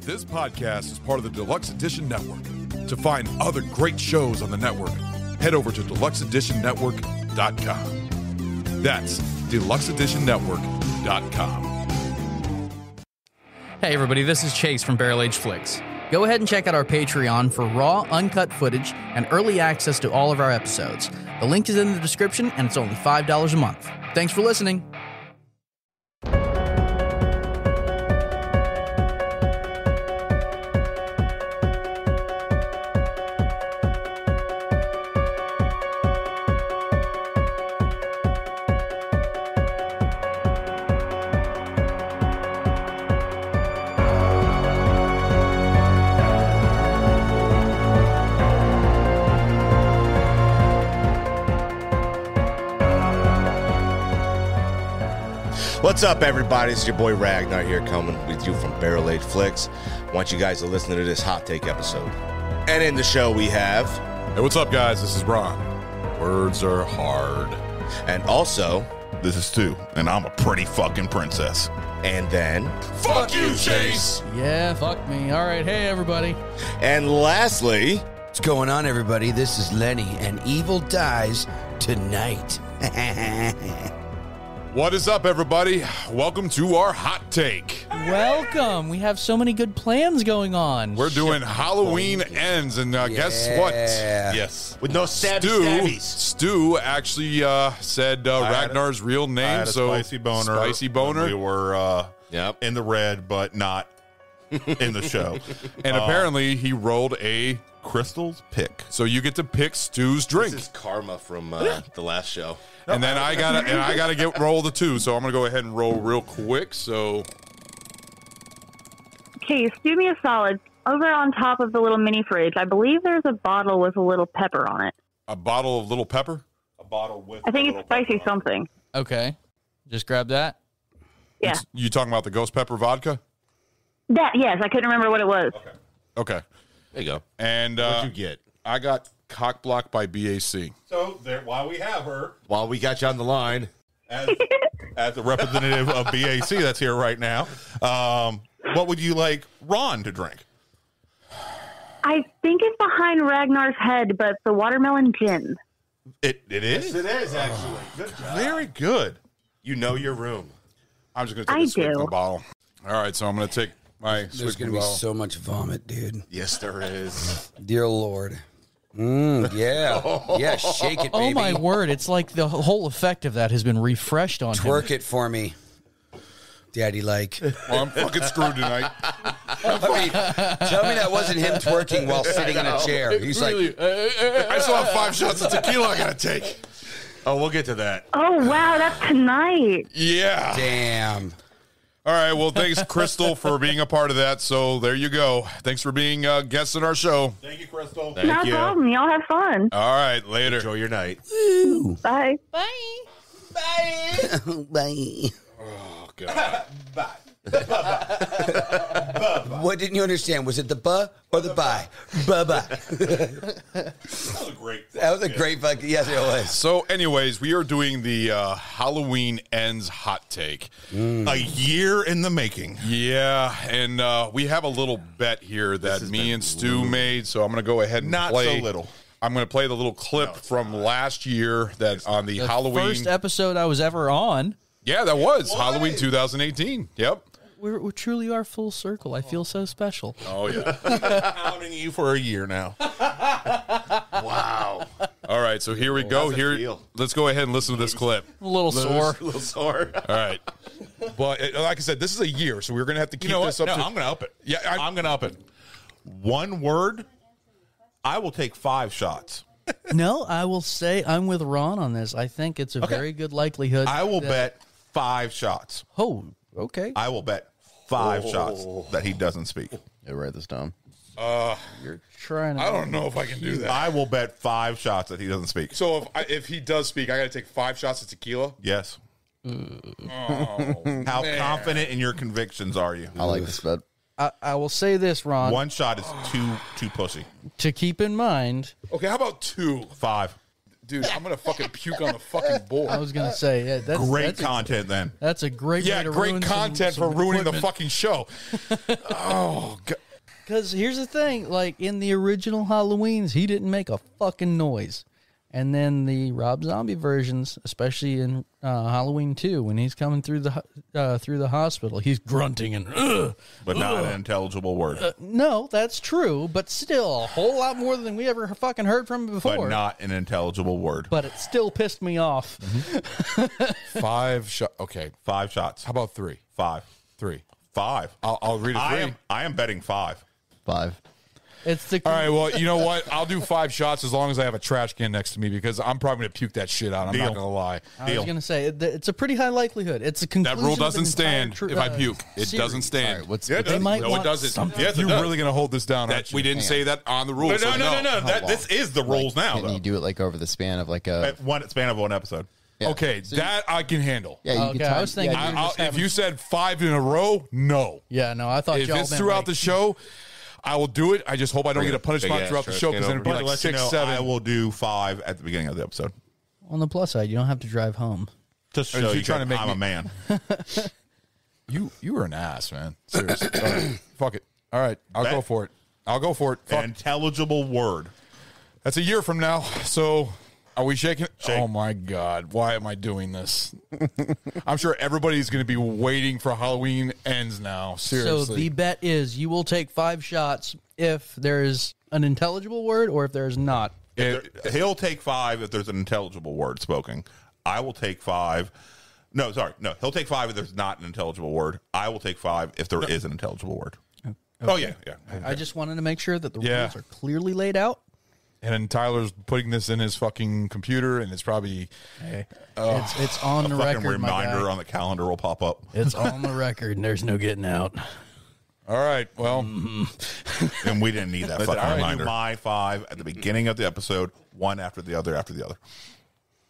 This podcast is part of the Deluxe Edition Network. To find other great shows on the network, head over to deluxeeditionnetwork.com. That's deluxeeditionnetwork.com. Hey everybody, this is Chase from Barrel Age Flicks. Go ahead and check out our Patreon for raw, uncut footage and early access to all of our episodes. The link is in the description, and it's only $5 a month. Thanks for listening. What's up, everybody? It's your boy Ragnar here, coming with you from Barrel Age Flicks. I want you guys to listen to this hot take episode. And in the show we have... Hey, what's up, guys? This is Ron. Words are hard. And also... This is Stu, and I'm a pretty fucking princess. And then... Fuck you, Chase! Yeah, fuck me. All right, hey everybody. And lastly... What's going on, everybody? This is Lenny, and evil dies tonight. What is up, everybody? Welcome to our hot take. Welcome. We have so many good plans going on. We're doing Halloween Ends, and guess what? Yes. With no stabbies. Stu actually said Ragnar's real name. I had a so spicy boner. Spicy boner. We were Yep. in the red, but not in the show. And apparently he rolled a... Crystal's pick. So you get to pick Stu's drink. This is karma from the last show. And then I gotta get roll the two. So I'm gonna go ahead and roll real quick. So Case, do me a solid. Over on top of the little mini fridge, I believe there's a bottle with a little pepper on it. a bottle of little pepper. A bottle with. I think it's spicy something. Okay. Just grab that. Yeah. You talking about the ghost pepper vodka? That, yes, I couldn't remember what it was. Okay. There you go. And What'd you get? I got Cock Block by BAC. So there, while we have her While we got you on the line. as the representative of BAC that's here right now, what would you like Ron to drink? I think it's behind Ragnar's head, but the watermelon gin. It is. It is, actually. Good job. Very good. You know your room. I'm just gonna take I a swig from do. the bottle. All right, so I'm gonna take my There's swig from going the to be bottle. so much vomit, dude. Yes, there is. Dear Lord. Yeah. Yeah, shake it, baby. Oh my word, it's like the whole effect of that has been refreshed on him. Twerk it for me. Daddy like. Well, I'm fucking screwed tonight. I mean, tell me that wasn't him twerking while sitting in a chair. He's like, I still have 5 shots of tequila I gotta take. Oh, we'll get to that. Oh, wow, that's tonight. Yeah. damn. All right. Well, thanks, Crystal, for being a part of that. So there you go. Thanks for being guests on our show. Thank you, Crystal. Thank No you. problem. Y'all have fun. All right. Later. Enjoy your night. Bye. Bye. Oh, God. What didn't you understand? Was it the buh or the bye? Buh-bye. That was a great. That was a great fucking, yes, it was. So, anyways, we are doing the Halloween Ends hot take. A year in the making. Yeah, and we have a little bet here that me and Stu made, so I'm going to go ahead and Not play. so little. I'm going to play the little clip from last year that on the Halloween. First episode I was ever on. Yeah, that was Halloween 2018. Yep. We truly are full circle. I feel so special. Oh, yeah. Counting you for a year now. Wow. All right, so here we go. how's it Here, feel? let's go ahead and listen to this clip. A little sore. A little sore. All right. But like I said, this is a year, so we're going to have to keep You know this what? up No, to... I'm going to up it. Yeah, I'm going to up it. One word. I will take 5 shots. No, I will say I'm with Ron on this. I think it's a very good likelihood. I will that- bet 5 shots. Oh, okay. I will bet 5 shots that he doesn't speak. Yeah, write this down. You're trying to. I don't know if I can do that. I will bet 5 shots that he doesn't speak. So if he does speak, I got to take 5 shots of tequila? Yes. Oh, How man. confident in your convictions are you? I like this bet. I will say this, Ron. 1 shot is too pussy. To keep in mind, Okay, how about 2? 5. Dude, I'm gonna fucking puke on the fucking board. I was gonna say, yeah, Great content then. That's a great way to great ruin content some for ruining the equipment. fucking show. Oh, God. Because here's the thing, like in the original Halloweens, he didn't make a fucking noise. And then the Rob Zombie versions, especially in Halloween 2, when he's coming through the hospital, he's grunting and But not an intelligible word. no, that's true, but still a whole lot more than we ever fucking heard from him before. But not an intelligible word. But it still pissed me off. 5 shots. Okay. 5 shots. How about 3? 5. 3. 5. I'll read a 3. I am betting 5. 5. It's the All right, well, you know what? I'll do 5 shots as long as I have a trash can next to me because I'm probably going to puke that shit out. I'm Deal. not going to lie. I was gonna say it's a pretty high likelihood. It's a conclusion. That rule of an doesn't stand entire if I puke. It series. doesn't stand. All right, what's Yeah, They might No, it want doesn't. something. Yes, it You're does. really going to hold this down, That aren't you? we didn't say that on the rules. No, so no. This is the rules now, Can though. you do it like over the span of like a? At one span of one episode. Yeah. Okay, So that I can handle. Yeah, you Okay, can I time, was thinking yeah, you- If having- you said 5 in a row, no. Yeah, no, I thought If y'all it's meant, throughout like, the show, I will do it. I just hope I don't get a punishment Big ass throughout the trash show can because then it'd be over But to like let you 6, know, 7. I will do 5 at the beginning of the episode. on the plus side, you don't have to drive home. Just Or show is you you trying to make I'm me- a man. You were an ass, man. Seriously. All right. Fuck it. All right, I'll Bet. go for it. I'll go for it. Fuck. An intelligible word. That's a year from now. So are we shaking? Shake. Oh my God. Why am I doing this? I'm sure everybody's going to be waiting for Halloween ends now. Seriously. So the bet is you will take 5 shots if there is an intelligible word or if there is not. He'll take 5 if there's an intelligible word spoken. I will take 5. No, sorry. No, he'll take 5 if there's not an intelligible word. I will take 5 if there is an intelligible word. Oh, yeah. I just wanted to make sure that the Yeah. rules are clearly laid out. And then Tyler's putting this in his fucking computer, and it's probably It's on the Fucking record, my reminder guy. on the calendar will pop up. It's on the record, and there's no getting out. all right. Well, And we didn't need that Listen, fucking I already reminder. do My 5 at the beginning of the episode, one after the other after the other.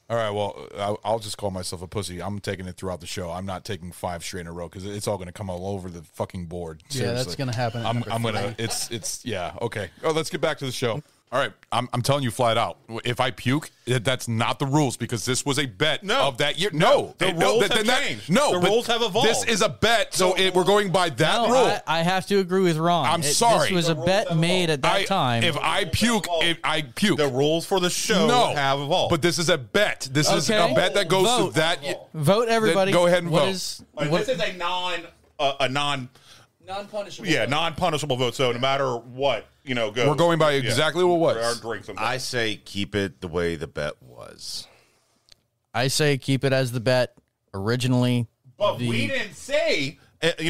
all right. Well, I'll just call myself a pussy. I'm taking it throughout the show. I'm not taking 5 straight in a row because it's all going to come all over the fucking board. Yeah, that's Seriously. gonna happen at I'm number gonna. 3. It's yeah. Okay. Oh, let's get back to the show. All right, I'm telling you flat out. If I puke, that's not the rules because this was a bet No. of that year. No, The no, rules have changed. No, The but rules have evolved. This is a bet, so we're going by that No, rule. I have to agree with Ron. I'm sorry. This was a bet made at that time. If I puke, The rules for the show no, have evolved. But this is a bet. This is Okay. a bet that goes Vote. to that. Vote, everybody. Then go ahead and What vote. is- Like, what- this is a non-punishable. non-punishable vote. So no matter what, goes. We're going by exactly what was. Our drinks. And I say keep it the way the bet was. I say keep it as the bet originally. But we didn't say, he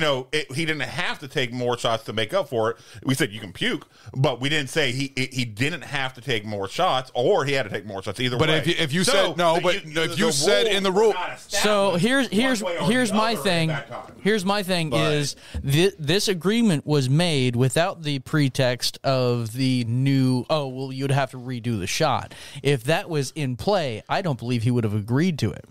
didn't have to take more shots to make up for it. We said you can puke, but we didn't say he didn't have to take more shots or he had to take more shots. Either But way. if you So, said no, but if you said in the rule, So here's my thing. Here's my thing is this agreement was made without the pretext of the new. Oh well, you'd have to redo the shot. If that was in play, I don't believe he would have agreed to it.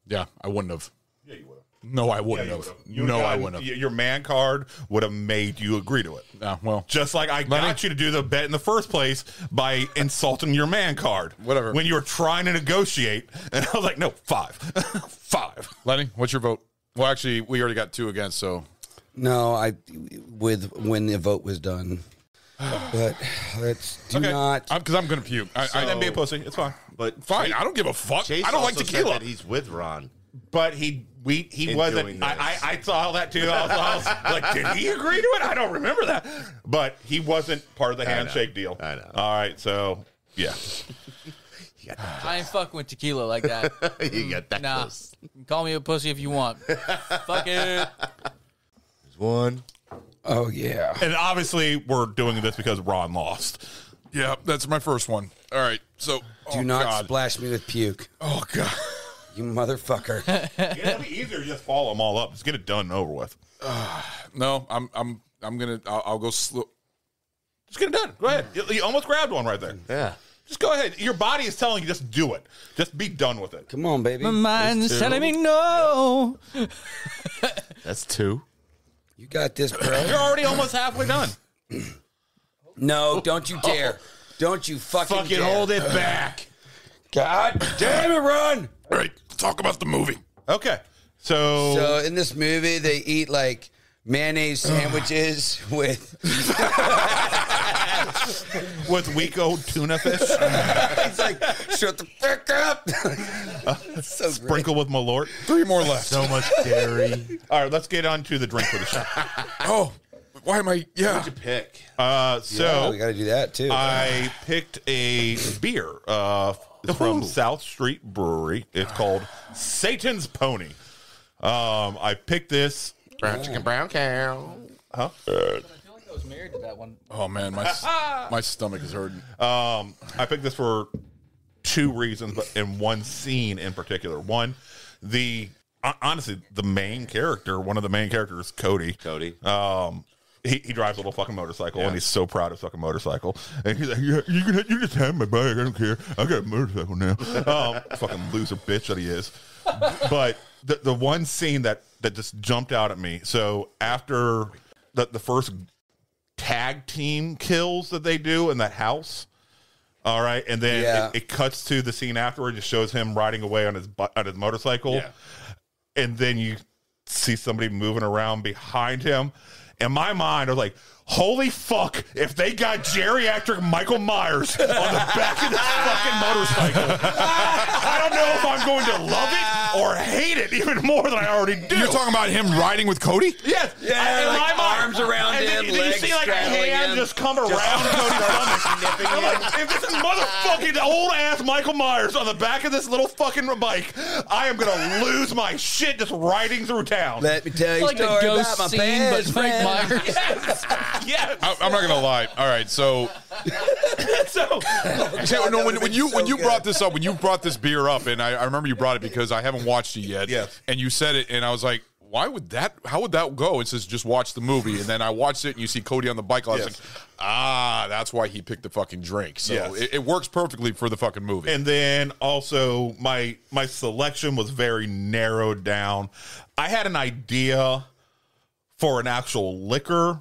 yeah, I wouldn't have. Yeah, you would have. No, I wouldn't have. No, I wouldn't have. Your man card would have made you agree to it. Well, Just like I got you to do the bet in the first place by insulting your man card. Whatever. When you were trying to negotiate. And I was like, no, 5. 5. Lenny, what's your vote? Well, actually, we already got 2 against, so No, when the vote was done. But let's do not. because I'm gonna puke. Then be a pussy. It's fine. But Fine, I don't give a fuck. Chase I don't like also said tequila. that he's with Ron. But he In wasn't. doing this. I saw that too. I was like, did he agree to it? I don't remember that. But he wasn't part of the handshake deal. I know. All right, so yeah. I ain't fucking with tequila like that. You got that Nah, close. call me a pussy if you want. Fuck it. There's one. Oh yeah. And obviously, we're doing this because Ron lost. Yeah, that's my first one. All right, so Do not splash me with puke. Oh God. You motherfucker. It'll be easier to just follow them all up. Just get it done and over with. No, I'm gonna. I'll go slow. Just get it done. Go ahead. You almost grabbed one right there. Yeah. Just go ahead. Your body is telling you just do it. Just be done with it. Come on, baby. My mind's telling me no. That's 2. You got this, bro. You're already almost halfway done. No, don't you dare. Don't you fucking Fucking dare. hold it back. God damn it, Ron! All right, talk about the movie. Okay. So in this movie, they eat like mayonnaise sandwiches with week old tuna fish. It's like, shut the fuck up. So Sprinkle with Malort. 3 more left. So much dairy. All right, let's get on to the drink for the show. Oh, why am I? Yeah. What'd you pick? So we got to do that too. I picked a beer. It's from South Street Brewery. It's called Satan's Pony. I picked this. Brown chicken, brown cow. Huh? I feel like I was married to that one. Oh man, my stomach is hurting. I picked this for 2 reasons, but in one scene in particular. One, honestly, the main character, one of the main characters, Cody. He drives a little fucking motorcycle, and he's so proud of his fucking motorcycle. And he's like, yeah, you just have my bike. I don't care. I got a motorcycle now. Fucking loser bitch that he is. But the one scene that just jumped out at me. So after the first tag team kills that they do in that house, all right, and then it cuts to the scene afterward. It shows him riding away on his motorcycle, and then you see somebody moving around behind him. In my mind, I was like, holy fuck, if they got geriatric Michael Myers on the back of this fucking motorcycle, I don't know if I'm going to love it or hate it even more than I already do. You're talking about him riding with Cody? Yes. Yeah, in like my mind. arms around and him, then you legs see like a straddling hand him. just come around Cody's stomach. I'm like, if this is motherfucking old-ass Michael Myers on the back of this little fucking bike, I am going to lose my shit just riding through town. Let me tell you a Like the story ghost about my scene, but best Frank friend. Myers. Yes. I'm not gonna lie. All right, so So, when you brought this up, when you brought this beer up, and I remember you brought it because I haven't watched it yet. Yes. And you said it, and I was like, how would that go? It says just watch the movie, and then I watched it, and you see Cody on the bike. I was like, that's why he picked the fucking drink. So Yes. it works perfectly for the fucking movie. and then also my selection was very narrowed down. I had an idea for an actual liquor,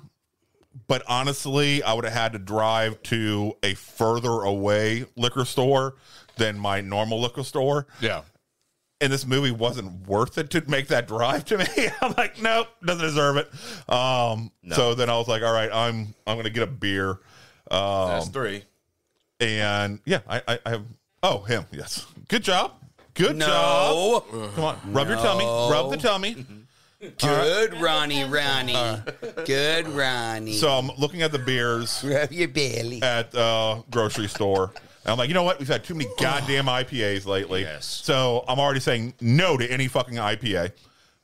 but honestly, I would have had to drive to a further away liquor store than my normal liquor store. yeah. And this movie wasn't worth it to make that drive to me. I'm like, nope, doesn't deserve it. So then I was like, all right, I'm going to get a beer. That's 3. And yeah, I have. Oh, him. Yes. Good job. Good No. job. Come on. Rub your tummy. Rub the tummy. Good, Ronnie. Good, Ronnie. So I'm looking at the beers Rub your belly. at the grocery store. And I'm like, you know what? We've had too many goddamn IPAs lately. Yes. So I'm already saying no to any fucking IPA.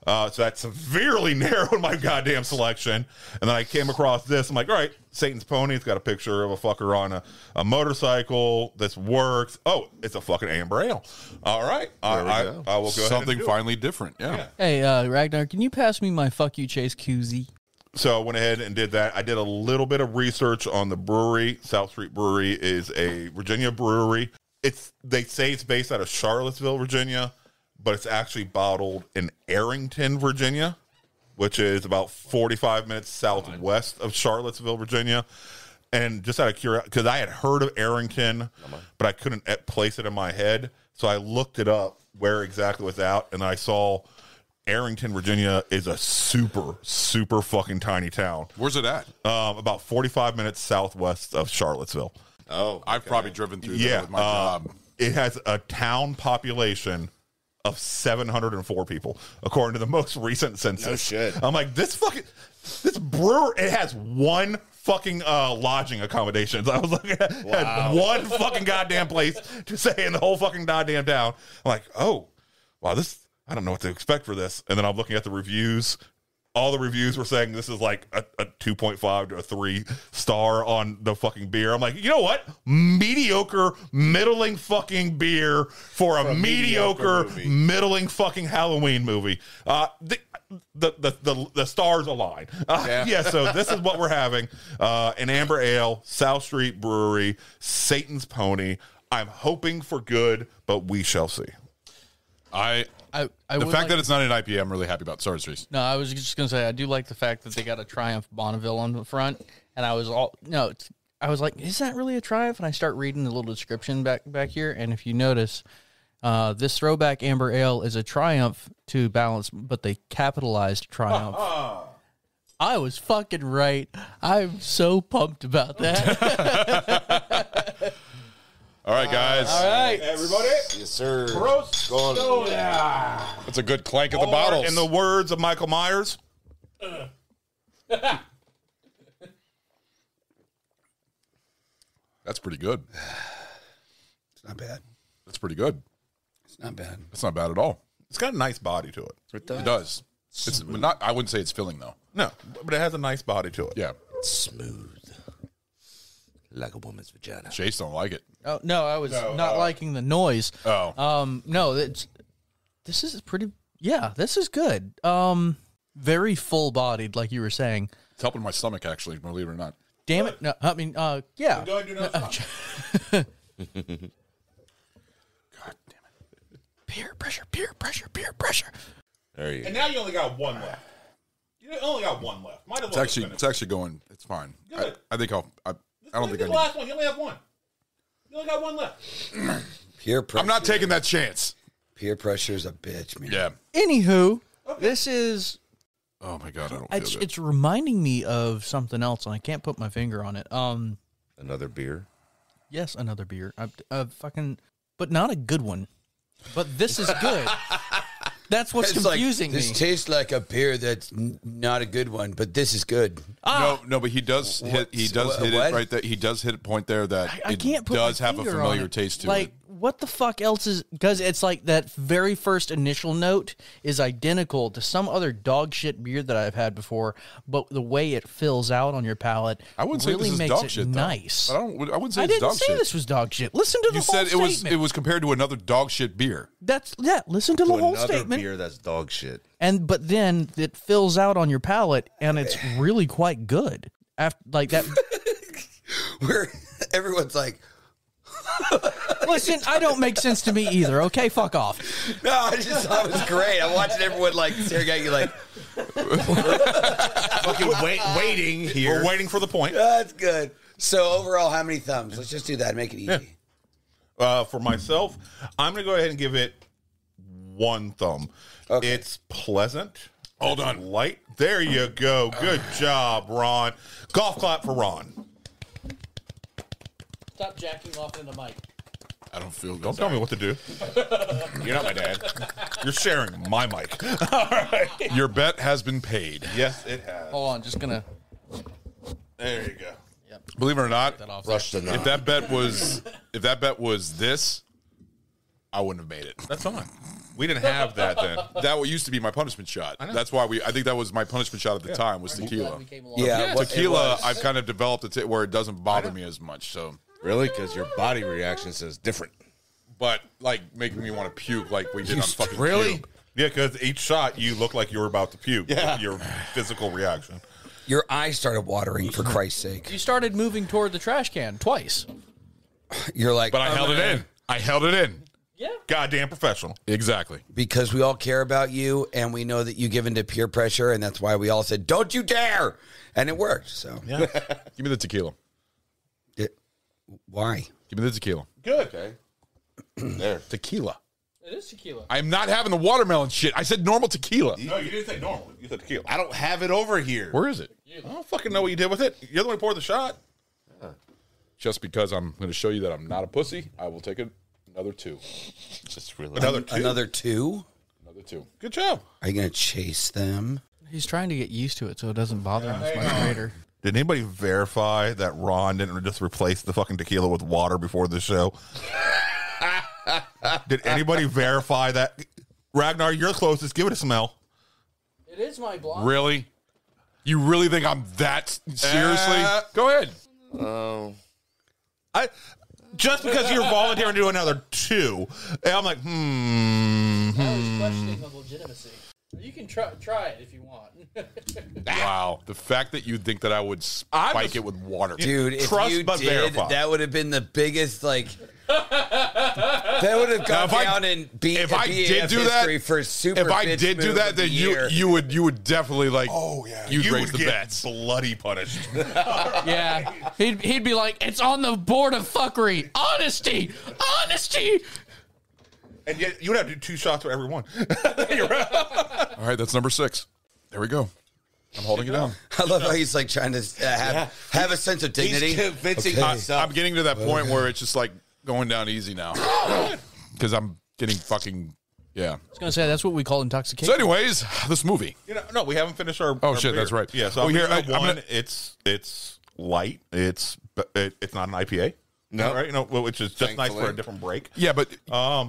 So that severely narrowed my goddamn selection. And then I came across this. I'm like, all right, Satan's Pony. It's got a picture of a fucker on a motorcycle. This works. Oh, it's a fucking amber ale. All right. I will go ahead Something and do it. finally different. Yeah. Hey, Ragnar, can you pass me my Fuck You Chase koozie? So I went ahead and did that. I did a little bit of research on the brewery. South Street Brewery is a Virginia brewery. They say it's based out of Charlottesville, Virginia, but it's actually bottled in Arrington, Virginia, which is about 45 minutes southwest of Charlottesville, Virginia. And just out of curiosity, because I had heard of Arrington, but I couldn't place it in my head. So I looked it up where exactly it was out, and I saw Arrington, Virginia is a super, super fucking tiny town. Where's it at? About 45 minutes southwest of Charlottesville. Oh, I've probably driven through there with my job. It has a town population of 704 people, according to the most recent census. No shit. I'm like, this brewer, it has one fucking lodging accommodations. I was looking at had one fucking goddamn place to stay in the whole fucking goddamn town. I'm like, oh, wow, I don't know what to expect for this. And then I'm looking at the reviews. All the reviews were saying this is like a 2.5 to a 3 star on the fucking beer. I'm like, you know what? Mediocre, middling fucking beer for a mediocre, middling fucking Halloween movie. The stars align. Yeah, so this is what we're having. An amber ale, South Street Brewery, Satan's Pony. I'm hoping for good, but we shall see. The fact that it's not an IPA, I'm really happy about. Sorry, Cerise. No, I was just gonna say I do like the fact that they got a Triumph Bonneville on the front, and I was I was like, is that really a Triumph? And I start reading the little description back here, and if you notice, this throwback amber ale is a Triumph to balance, but they capitalized Triumph. I was fucking right. I'm so pumped about that. All right, guys. All right, Everybody. Yes, sir. Gross. Going. That's a good clank of the bottles. In the words of Michael Myers. That's pretty good. It's not bad. That's pretty good. It's not bad. That's not bad at all. It's got a nice body to it. It does. It's not. I wouldn't say it's filling though. No, but it has a nice body to it. Yeah. Smooth. Like a woman's vagina. Chase don't like it. Oh no, I was not liking the noise. Oh. No, this is pretty. Yeah, this is good. Very full bodied, like you were saying. It's helping my stomach actually, believe it or not. Damn it! No, I mean, yeah. Go ahead and do another shot. God damn it. Peer pressure, peer pressure, peer pressure. There you go. And now you only got one left. You only got one left. Might as It's well actually finish. it's actually going. It's fine. Good. I think I'll. I don't think I the need. last one. You only have one. You only got one left. Peer pressure. I'm not taking that chance. Peer pressure is a bitch, man. Yeah. Anywho, this is. Oh my god, I don't feel good. It's reminding me of something else, and I can't put my finger on it. Another beer. Yes, another beer. Fucking, but not a good one. But this is good. That's what's It's confusing like, this me. tastes like a beer that's not a good one, but this is good. No, but he does hit. He does hit what? it right there. He does hit a point there that I it can't put does my have a finger familiar on it. taste to like, it. what the fuck else is? Because it's like that very first initial note is identical to some other dog shit beer that I've had before, but the way it fills out on your palate, I wouldn't really say this is makes dog it shit. Though. nice. I wouldn't say I it's didn't dog say shit. this was dog shit. Listen to the You whole said statement. it was compared to another dog shit beer. Listen to the whole Another statement. beer that's dog shit. But then it fills out on your palate, and it's really quite good. After like that. Where everyone's like, Listen, I don't make sense to me either. Okay, fuck off. no, I just thought it was great. I'm watching everyone like staring at you like, Fucking waiting here. We're waiting for the point. that's good. So overall, how many thumbs? Let's just do that. Make it easy. For myself, I'm going to go ahead and give it one thumb. Okay. It's pleasant. Hold It's on. light. There you go. Good job, Ron. Golf clap for Ron. Stop jacking off in the mic. I don't feel good. Don't tell me what to do. You're not my dad. You're sharing my mic. Your bet has been paid. Yes, it has. Hold on, just gonna. There you go. Believe it or not, That off Rush the if knot. that bet was this, I wouldn't have made it. That's fine. We didn't have that then. That what used to be my punishment shot. That's why I think that was my punishment shot at the time was tequila. Yeah, what- it Tequila, was. I've kind of developed it where it doesn't bother me as much. So, Really? Because your body reaction says different. but like making me want to puke, like we did on fucking Really? Cube. Yeah, because each shot you look like you were about to puke. Yeah. Your physical reaction. Your eyes started watering, for Christ's sake. You started moving toward the trash can twice. You're like, But I held it in. I held it in. Yeah. Goddamn professional. Exactly. because we all care about you and we know that you give into peer pressure, and that's why we all said, don't you dare. And it worked. So, Give me the tequila. why? Give me the tequila. Good. Okay. There. Tequila. It is tequila. I'm not having the watermelon shit. I said normal tequila. No, you didn't say normal. You said tequila. I don't have it over here. Where is it? I don't fucking know what you did with it. You're the one who poured the shot. Just because I'm going to show you that I'm not a pussy, I will take another two. Just really. Another two. Another two? Another two. Good job. Are you going to chase them? He's trying to get used to it so it doesn't bother him as much later. Did anybody verify that Ron didn't just replace the fucking tequila with water before the show? Did anybody verify that? Ragnar, you're closest. Give it a smell. It is my blonde. Really? You really think I'm that seriously? Go ahead. I just because you're volunteering to do another two, and I'm like, I was questioning the legitimacy. You can try it if you want. Wow. The fact that you think that I would spike it with water. Dude, if Trust you but did, verify. that would have been the biggest, like, That would have gone down in if I did do history that, for super. if I did do that, then you would definitely like. Oh yeah, you'd you raise would the get bets. bloody punished. Yeah, he'd be like, it's on the board of fuckery. Honesty. And yet you would have to do 2 shots for every one. All right, that's number 6. There we go. I'm holding it down. I love how he's like trying to have a sense of dignity. He's convincing Okay. himself. I'm getting to that point where it's just like going down easy now because I'm getting fucking I was gonna say that's what we call intoxication. So, anyways, this movie. No, we haven't finished our. Oh our shit, beer. that's right. Yeah, so here I'm I'm one. gonna- It's light. It's not an IPA. No. Right? Which is just nice Thankfully. for a different break. Yeah, but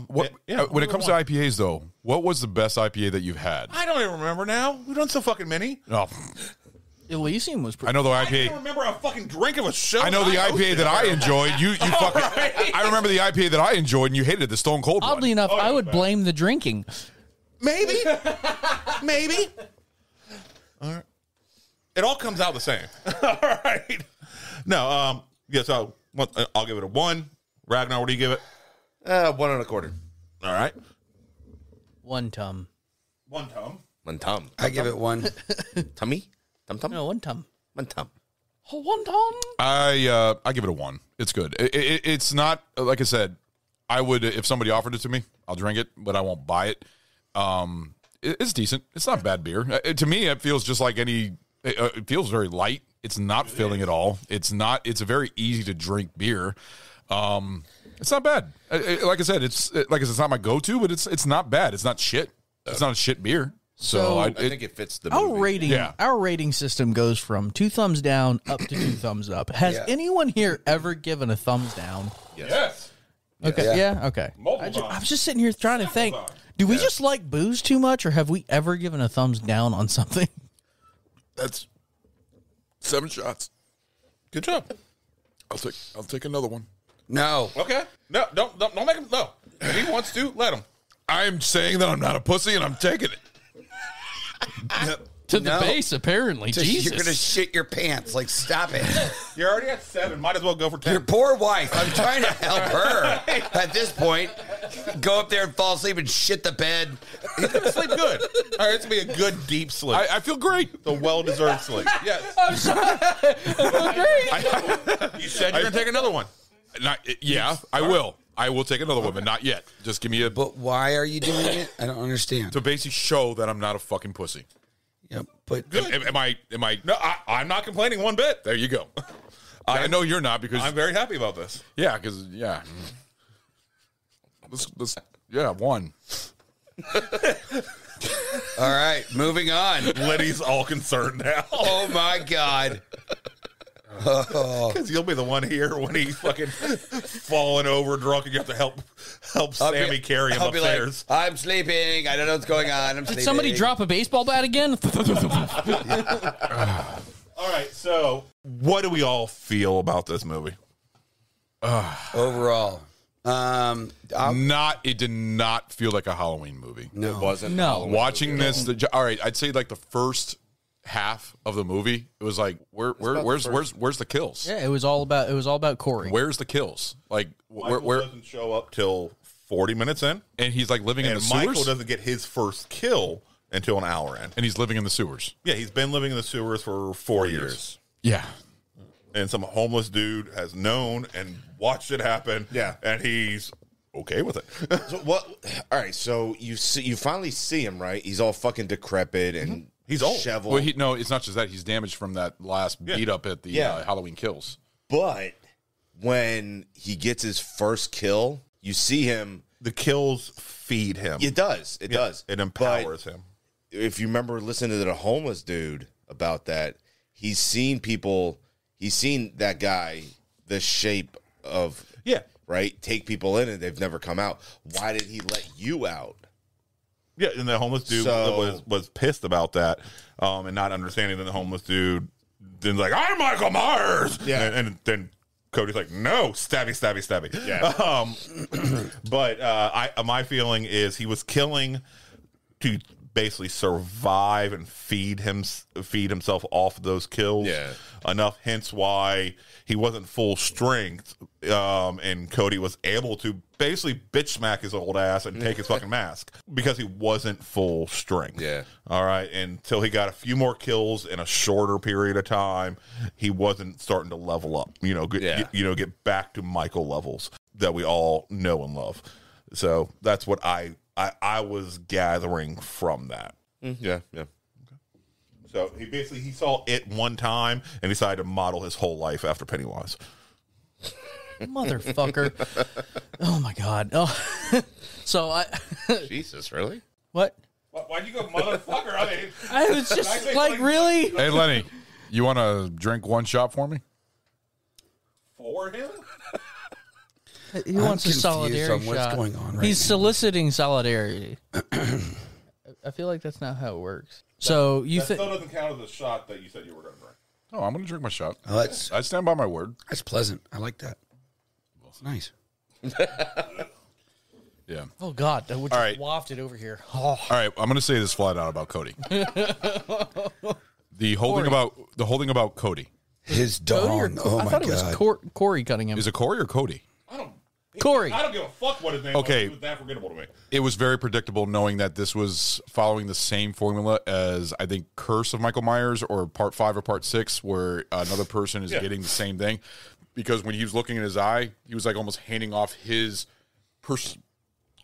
when when it comes to IPAs though, what was the best IPA that you've had? I don't even remember now. We've done so fucking many. Oh, Elysium was pretty. I know the I can't IPA. remember a fucking drink of a show. I know the IPA that I enjoyed. You fucking. right. I remember the IPA that I enjoyed, and you hated the Stone Cold Oddly one. enough, I would blame the drinking. Maybe. All right. It all comes out the same. All right. No. Yeah. So I'll give it a 1. Ragnar, what do you give it? 1 1/4. All right. 1 tum. 1 tum. One tum. I give it 1. Tummy? Tum tum? No, 1 tum. One tum. Oh, 1 tum. I give it a 1. It's good. It's not like I said. I would if somebody offered it to me, I'll drink it, but I won't buy it. It's decent. It's not bad beer. To me, it feels just like any. It feels very light. It's not filling at all. It's not. It's a very easy to drink beer. It's not bad. Like I said, it's not my go-to, but it's not bad. It's not shit. It's not a shit beer. So I think it fits the movie. Our rating system goes from 2 thumbs down up to 2 thumbs up. Has anyone here ever given a thumbs down? Yes. Okay. Yeah. Okay. I was just sitting here trying to think. Do we just like booze too much, or have we ever given a thumbs down on something? That's 7 shots. Good job. I'll take another one. No. Okay. No, don't make him. No. If he wants to, let him. I'm saying that I'm not a pussy and I'm taking it. To the base, apparently. Jesus. You're gonna shit your pants. Like, stop it. You're already at 7. Might as well go for 10. Your poor wife. I'm trying to help her. At this point, go up there and fall asleep and shit the bed. He's going to sleep good. All right, it's going to be a good, deep sleep. I feel great. The well-deserved sleep. Yes. I'm sorry. You said you're going to take another one. I will. I will take another one, but not yet. Just give me a But why are you doing it? I don't understand. to basically show that I'm not a fucking pussy. Yep. But Am I? No, I'm not complaining one bit. There you go. I know you're not because I'm very happy about this. because Let's 1. all right, moving on. Liddy's all concerned now. Oh my God. Because you'll be the one here when he's fucking falling over drunk and you have to help Sammy carry him I'll be upstairs. like, I'm sleeping. I don't know what's going on. I'm Did sleeping. somebody drop a baseball bat again? All right, so what do we all feel about this movie? Overall? It did not feel like a Halloween movie. No. It wasn't. No. Halloween Watching movie. this, all right, I'd say like the first half of the movie, it was like, where's the kills? Yeah, it was all about Corey. Where's the kills? Like Michael where? doesn't show up till 40 minutes in, And he's like living in and the Michael sewers. doesn't get his first kill until an hour in. And he's living in the sewers. Yeah, he's been living in the sewers for 4 years. Yeah. And some homeless dude has known and watched it happen. Yeah. And he's okay with it. So what? All right. So you finally see him, right? He's all fucking decrepit and He's old. Shoveled. Well, no, it's not just that. He's damaged from that last beat up at the Halloween Kills. But when he gets his first kill, you see him. The kills feed him. It does. It does. It empowers him. If you remember listening to the homeless dude about that, he's seen people. He's seen that guy, the shape of right, take people in and they've never come out. Why did he let you out? Yeah, and the homeless dude was pissed about that, and not understanding that the homeless dude then like, I'm Michael Myers. Yeah. And then Cody's like, no, stabby. Yeah. But my feeling is he was killing to basically survive and feed himself off of those kills enough. Hence why he wasn't full strength, and Cody was able to basically bitch smack his old ass and take his fucking mask because he wasn't full strength. Yeah. All right. Until he got a few more kills in a shorter period of time, he wasn't starting to level up. Get back to Michael levels that we all know and love. So that's what I was gathering from that. Yeah. Okay. So he saw it one time and decided to model his whole life after Pennywise. Motherfucker. Oh my God. Oh. So Jesus, really? What? Why'd you go motherfucker? I was just like, really? Hey, Lenny, you want to drink one shot for me? For him? He wants a confused solidarity on what's shot. going on right He's now. soliciting solidarity. I feel like that's not how it works. So you That think? still doesn't count as a shot that you said you were going to drink. Oh, I'm going to drink my shot. Oh, that's I stand by my word. pleasant. I like that. It's nice. Yeah. Oh God, that would All just right. wafted over here. Oh. All right, I'm going to say this flat out about Cody. The whole thing about Cody. His Cody or dong. Oh I my thought it was God. Corey cutting him. Is it Corey or Cody? Corey. I don't give a fuck what his name Okay. was. It was that forgettable to me. It was very predictable knowing that this was following the same formula as, I think, Curse of Michael Myers or Part 5 or Part 6, where another person is getting the same thing. Because when he was looking in his eye, he was like almost handing off his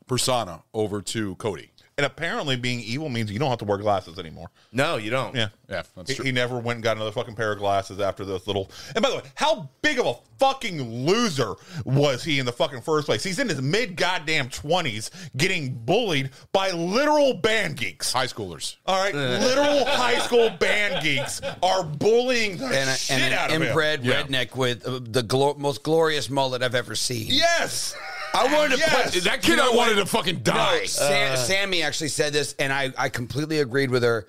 persona over to Cody. And apparently being evil means you don't have to wear glasses anymore. No, you don't. Yeah. Yeah, that's true. He never went and got another fucking pair of glasses after this little... And by the way, how big of a fucking loser was he in the fucking first place? He's in his mid-goddamn 20s getting bullied by literal band geeks. High schoolers. All right? Literal high school band geeks are bullying the shit out and of an him. inbred Yeah. redneck with the most glorious mullet I've ever seen. Yes! I wanted to Yes! put That kid, I wanted to fucking die. No, Sammy actually said this, and I completely agreed with her.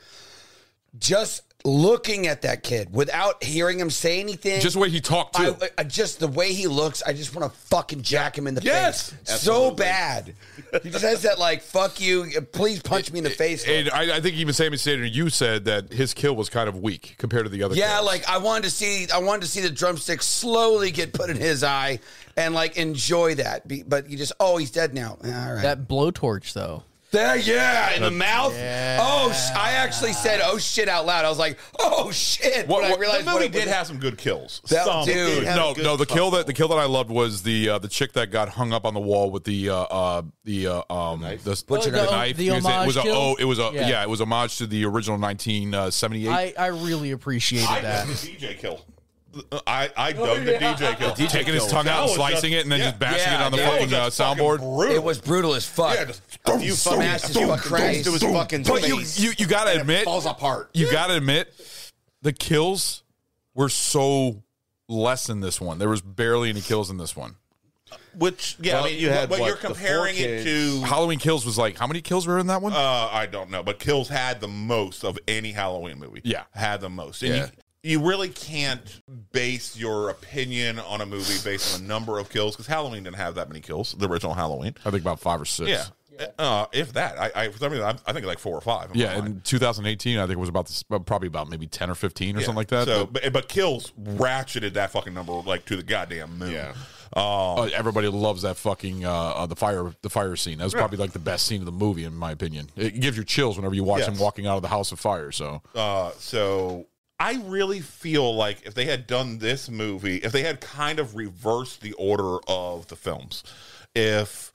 Just looking at that kid without hearing him say anything, Just the way he talked, too. just the way he looks, I just want to fucking jack him in the Yes! face. So bad. He just has that like, fuck you, please punch me in the face. And I think even Sammy Stater, you said that his kill was kind of weak compared to the other Yeah, kills. like I wanted to see the drumstick slowly get put in his eye and like enjoy that. But you just, oh, he's dead now. All right. That blowtorch though. Yeah, in the mouth. Yeah. Oh, I actually said, "Oh shit" out loud. I was like, "Oh shit!" When I realized the what movie it was. did have some good kills. That- Some dude, good had No, a good no. The kill that I loved was the chick that got hung up on the wall with the knife. Butcher knife. knife. The It was homage kill? it was a Yeah. yeah. It was homage to the original 1978. I really appreciated I that. dug the DJ kill. I dug the DJ kill. Taking his tongue out and slicing it and then just bashing it on the yeah, fucking soundboard. It was brutal as fuck. Yeah, just You smashed his fucking face. to his fucking But face. you gotta admit, falls apart. you gotta admit, the kills were so less in this one. There was barely any kills in this one. Which, yeah, Well, I mean, you had, but what, you're the four comparing it to. Halloween Kills was like, how many kills were in that one? I don't know, but Kills had the most of any Halloween movie. Yeah. Had the most. And Yeah. you really can't base your opinion on a movie based on the number of kills, because Halloween didn't have that many kills, the original Halloween. I think about 5 or 6. Yeah. If that. I for some reason, I think like 4 or 5. Yeah, in 2018, I think it was about this, probably about maybe 10 or 15 or something like that. So, but Kills ratcheted that fucking number like to the goddamn moon. Yeah. Everybody loves that fucking the fire scene. That was probably like the best scene of the movie, in my opinion. It gives you chills whenever you watch Yes. him walking out of the house of fire. So So I really feel like if they had done this movie, if they had kind of reversed the order of the films, if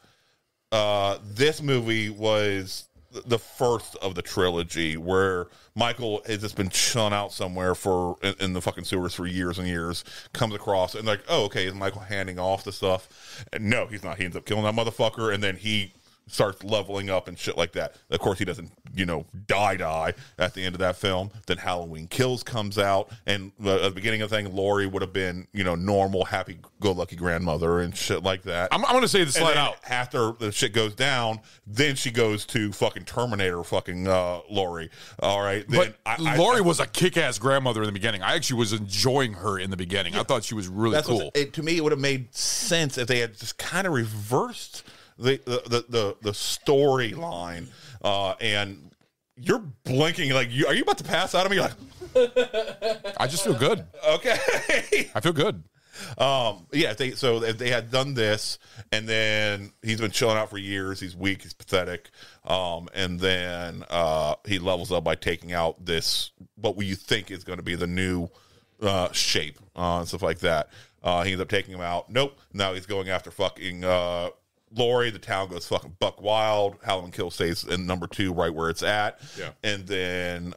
this movie was the first of the trilogy where Michael has just been chilling out somewhere in the fucking sewers for years and years, comes across and like, oh, okay, is Michael handing off the stuff? And no, he's not. He ends up killing that motherfucker, and then he starts leveling up and shit like that. Of course, he doesn't, die at the end of that film. Then Halloween Kills comes out, and at the beginning of the thing, Laurie would have been, normal, happy-go-lucky grandmother and shit like that. I'm going to say this And flat then out. after the shit goes down, then she goes to fucking Terminator fucking Laurie. All right. Then But Laurie was a kick-ass grandmother in the beginning. I actually was enjoying her in the beginning. I thought she was really that's cool. to me, it would have made sense if they had just kind of reversed the storyline and you're blinking like are you about to pass out on me? You're like, I just feel good. okay. I feel good. If they had done this, and then he's been chilling out for years, he's weak, he's pathetic, and then he levels up by taking out this what you think is going to be the new shape and stuff like that. He ends up taking him out. Nope. Now he's going after fucking Lori. The town goes fucking buck wild. Halloween Kills stays in number 2, right where it's at. Yeah. And then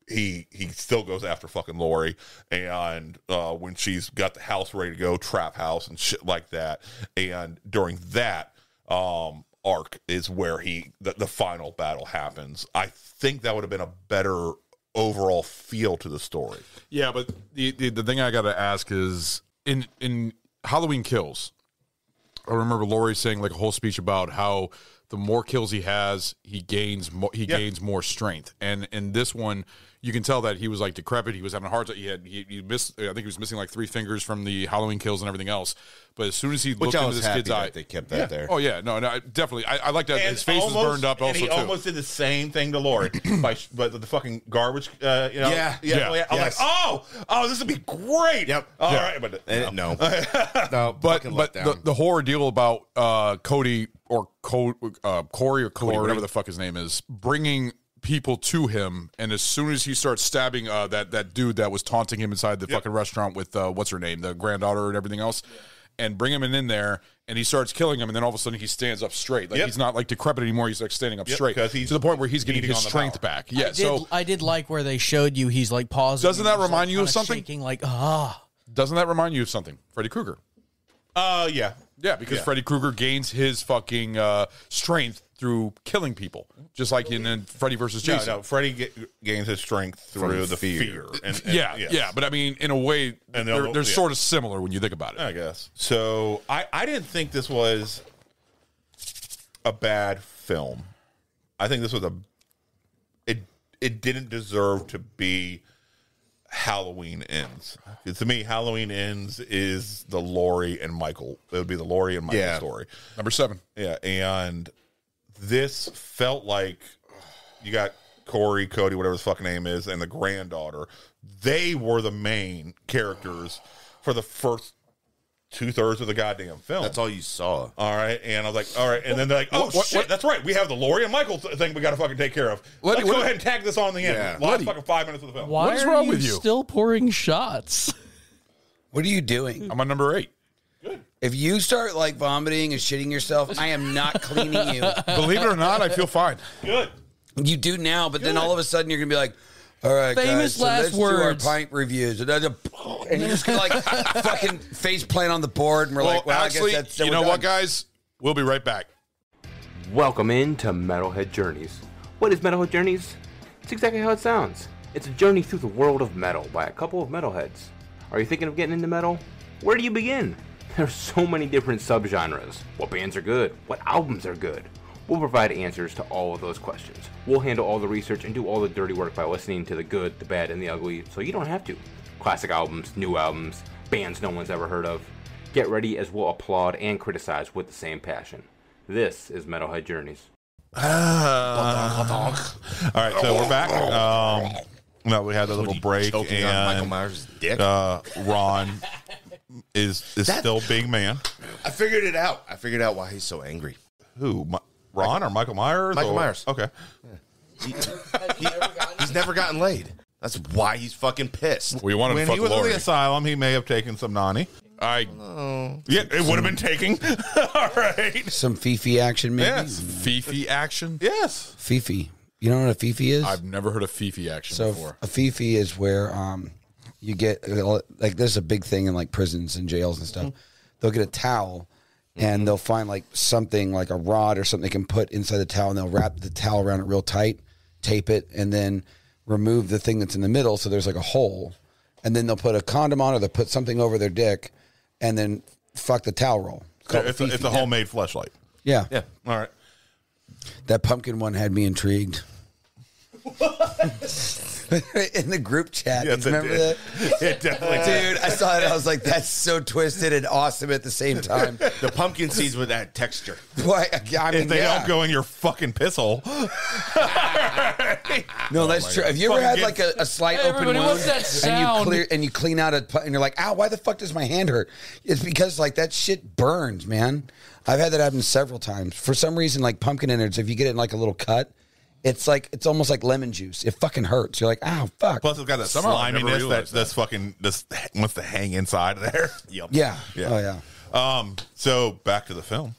he still goes after fucking Lori, and when she's got the house ready to go, trap house and shit like that. And during that arc is where the final battle happens. I think that would have been a better overall feel to the story. Yeah, but the thing I got to ask is in Halloween Kills, I remember Lori saying like a whole speech about how the more kills he has, he gains more strength. And in this one, you can tell that he was like decrepit. He was having a hard time. He missed. I think he was missing like 3 fingers from the Halloween Kills and everything else. But as soon as he looked into this kid's eye, they kept that there. Oh yeah, no, definitely. I like that. And His face was burned up. And Also, he too. almost did the same thing to Lori, but the fucking garbage. Yeah. I'm like, oh, this would be great. Yep. All Yeah. right, but No, But the horror deal about Cody or Corey or Cody, whatever the fuck his name is, bringing people to him, and as soon as he starts stabbing that dude that was taunting him inside the fucking restaurant with what's her name, the granddaughter and everything else, and bring him in there, and he starts killing him, and then all of a sudden he stands up straight, like he's not like decrepit anymore. He's like standing up straight to the point where he's getting his strength back. Yeah, I did like where they showed you he's like pausing. Doesn't that remind you of something? Shaking, like Doesn't that remind you of something? Freddy Krueger. Yeah. Yeah, because Freddy Krueger gains his fucking strength through killing people, just like in Freddy versus Jason. No, Freddy gains his strength through the fear. And yeah, but I mean, in a way, they're sort of similar when you think about it. I guess. So I didn't think this was a bad film. I think this was it didn't deserve to be Halloween Ends. To me, Halloween Ends is the Lori and Michael. It would be the Lori and Michael story. Number 7. Yeah, and this felt like you got Corey, Cody, whatever his fucking name is, and the granddaughter. They were the main characters for the first 2/3 of the goddamn film. That's all you saw. All right, and I was like, all right, and then they're like, oh shit, that's right, we have the Lori and Michael thing we got to fucking take care of. Let's go ahead and tag this on the end. Yeah. Last fucking 5 minutes of the film. why What is are wrong you with you? still pouring shots? What are you doing? I'm on number 8. If you start like vomiting and shitting yourself, I am not cleaning you. Believe it or not, I feel fine. Good. You do now, but then all of a sudden you're gonna be like, all right, Famous guys, so last let's words. do our pint reviews. And you're just gonna like fucking face plant on the board, and we're like, well, actually, I guess that's you know what, guys? We'll be right back. Welcome into Metalhead Journeys. What is Metalhead Journeys? It's exactly how it sounds. It's a journey through the world of metal by a couple of metalheads. Are you thinking of getting into metal? Where do you begin? There's so many different subgenres. What bands are good? What albums are good? We'll provide answers to all of those questions. We'll handle all the research and do all the dirty work by listening to the good, the bad, and the ugly, so you don't have to. Classic albums, new albums, bands no one's ever heard of. Get ready as we'll applaud and criticize with the same passion. This is Metalhead Journeys. All right, so we're back. No, we had a little break, Choking on Michael and Myers' dick. Ron is still big man. I figured it out. I figured out why he's so angry. Who? Ron or Michael Myers? Michael Myers. Okay. He's never gotten laid. That's why he's fucking pissed. We wanted to When fuck he was in Lori. the asylum, he may have taken some nani. Yeah, it would have been taken. All right. some Fifi action, maybe. Yes. Fifi action? Yes. Fifi. You know what a Fifi is? I've never heard of Fifi action So before. a Fifi is where you get like there's a big thing in like prisons and jails and stuff. They'll get a towel and they'll find like something like a rod or something they can put inside the towel, and they'll wrap the towel around it real tight, tape it, and then remove the thing that's in the middle so there's like a hole, and then they'll put a condom on, or they'll put something over their dick and then fuck the towel roll. called It's Fifi. a homemade fleshlight. Yeah. All right. That pumpkin one had me intrigued. in the group chat. Yes, You remember that? It definitely Dude, I saw it. I was like, that's so twisted and awesome at the same time. The pumpkin seeds with that texture. Why? I mean, if they don't go in your fucking piss hole. No, that's true. Have you ever had like a slight Hey, open everybody, wound what's that sound? and you clean out and you're like, ow, why the fuck does my hand hurt? It's because like that shit burns, man. I've had that happen several times. For some reason, like pumpkin innards, if you get it in like a little cut, it's almost like lemon juice. It fucking hurts. You're like, ow, fuck. Plus, it's got that Somehow I never sliminess realized that's fucking just wants to hang inside of there. Yep. Yeah. Yeah. Oh yeah. So back to the film.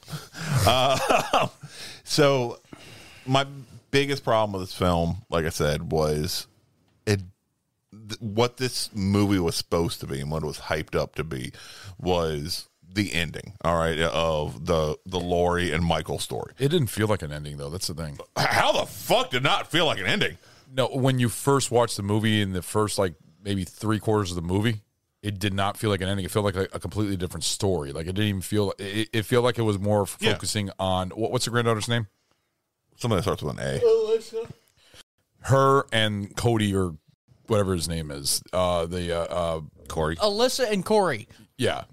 So my biggest problem with this film, like I said, was what this movie was supposed to be and what it was hyped up to be was the ending, all right, of the Laurie and Michael story. It didn't feel like an ending, though. That's the thing. How the fuck did not feel like an ending? No, when you first watched the movie in the first, like, maybe 3/4 of the movie, it did not feel like an ending. It felt like a completely different story. Like, it didn't even feel... It felt like it was more focusing on... What's the granddaughter's name? Something that starts with an A. Her and Cody, or whatever his name is. Corey. Alyssa and Corey. Yeah,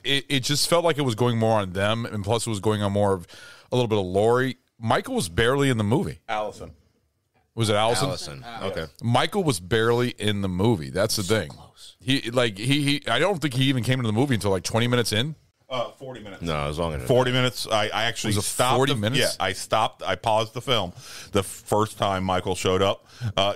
it just felt like it was going more on them, and plus it was going on more of a little bit of Laurie. Michael was barely in the movie. Allison. Was it Allison? Allison. Okay. Michael was barely in the movie. That's the thing. Close. He I don't think he even came into the movie until like 20 minutes in. 40 minutes. No, it was longer than 40 minutes. I actually Was it stopped. 40 minutes? Yeah, I stopped. I paused the film the first time Michael showed up,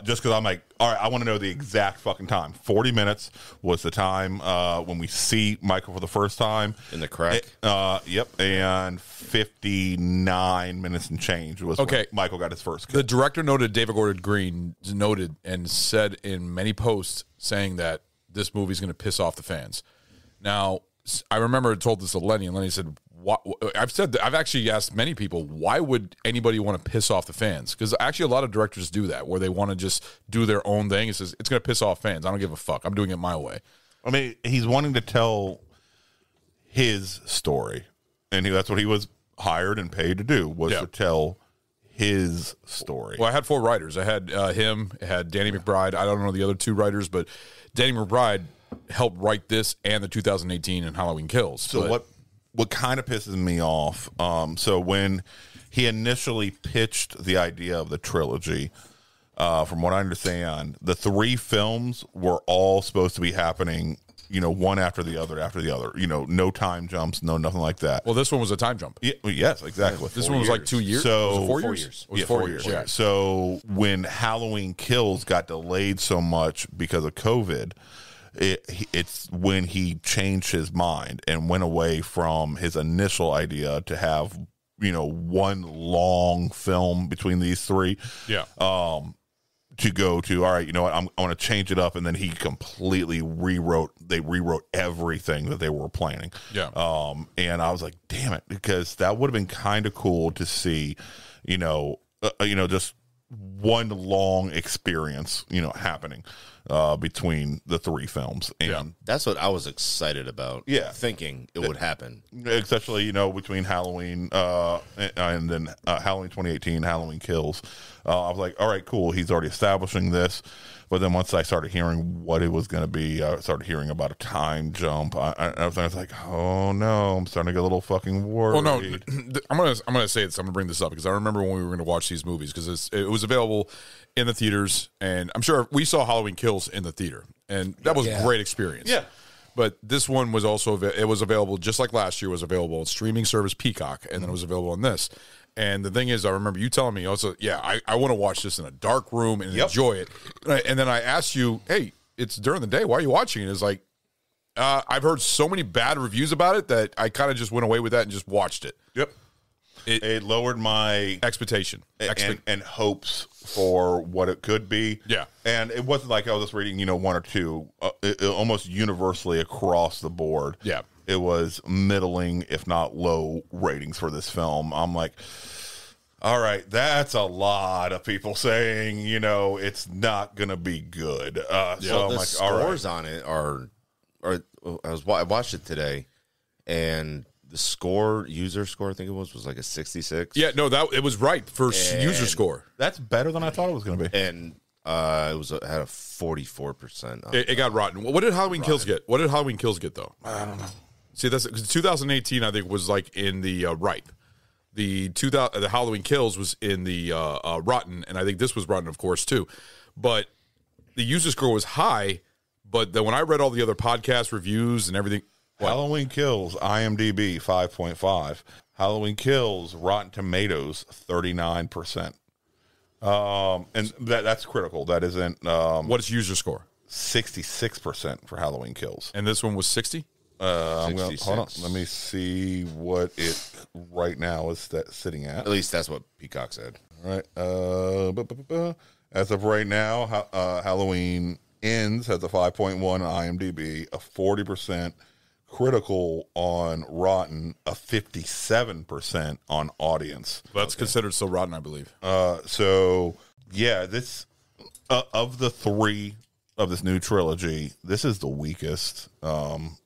just because I'm like, all right, I want to know the exact fucking time. 40 minutes was the time when we see Michael for the first time in the crack. Yep, and 59 minutes and change was when Michael got his first kill. The director noted, David Gordon Green noted and said in many posts saying that this movie's going to piss off the fans. Now, I remember I told this to Lenny, and Lenny said, I've actually asked many people, why would anybody want to piss off the fans? Because actually a lot of directors do that, where they want to just do their own thing. It says, it's going to piss off fans. I don't give a fuck. I'm doing it my way. I mean, he's wanting to tell his story, and that's what he was hired and paid to do, was to tell his story. Well, I had 4 writers. I had him, I had Danny McBride. I don't know the other 2 writers, but Danny McBride helped write this and the 2018 and Halloween Kills. So what kind of pisses me off, so when he initially pitched the idea of the trilogy, from what I understand, the 3 films were all supposed to be happening, one after the other, no time jumps, no nothing like that. Well, this one was a time jump. Yeah, yes, exactly. This one was like 2 years. So, was it 4 years? It was 4 years. Yeah. So when Halloween Kills got delayed so much because of COVID, it's when he changed his mind and went away from his initial idea to have one long film between these 3. Yeah. To go to, all right, you know what, I want to change it up, and then he completely rewrote everything that they were planning. Yeah. And I was like, damn it, because that would have been kind of cool to see, just one long experience, happening between the 3 films. And that's what I was excited about. Yeah. Thinking it would happen. Especially, between Halloween and then Halloween 2018, Halloween Kills. I was like, all right, cool. He's already establishing this. But then once I started hearing what it was going to be, I started hearing about a time jump. I was like, oh no, I'm starting to get a little fucking worried. Well, no, I'm gonna say this. I'm gonna bring this up because I remember when we were going to watch these movies, because it was available in the theaters, and I'm sure we saw Halloween Kills in the theater, and that was a great experience. Yeah. But this one was also it was available, just like last year was available on streaming service Peacock, and then it was available on this. And the thing is, I remember you telling me also, I want to watch this in a dark room and enjoy it. And then I asked you, hey, it's during the day. Why are you watching it? It's like, I've heard so many bad reviews about it that I kind of just went away with that and just watched it. Yep. It lowered my expectation and hopes for what it could be. Yeah. And it wasn't like I was just reading, 1 or 2, almost universally across the board. Yeah. It was middling, if not low ratings for this film. I'm like, all right, that's a lot of people saying, it's not going to be good. So I'm like, scores all right. on it are I watched it today, and the user score, I think it was like a 66. Yeah, no, it was right for user score. That's better than I thought it was going to be. And It had a 44%. It got rotten. What did Halloween Kills get? What did Halloween Kills get though? I don't know. See, that's because 2018 I think was like in the ripe. The Halloween Kills was in the rotten, and I think this was rotten, of course, too. But the user score was high. But then when I read all the other podcast reviews and everything, Halloween Kills, IMDb 5.5. Halloween Kills, Rotten Tomatoes 39%. And that's critical. That isn't. What is user score? 66% for Halloween Kills. And this one was 60. Hold on. Let me see what it right now is sitting at. At least that's what Peacock said. All right. As of right now, Halloween Ends has a 5.1 on IMDb, a 40% critical on Rotten, a 57% on audience. That's considered still rotten, I believe. So yeah, this of the three of this new trilogy, this is the weakest. You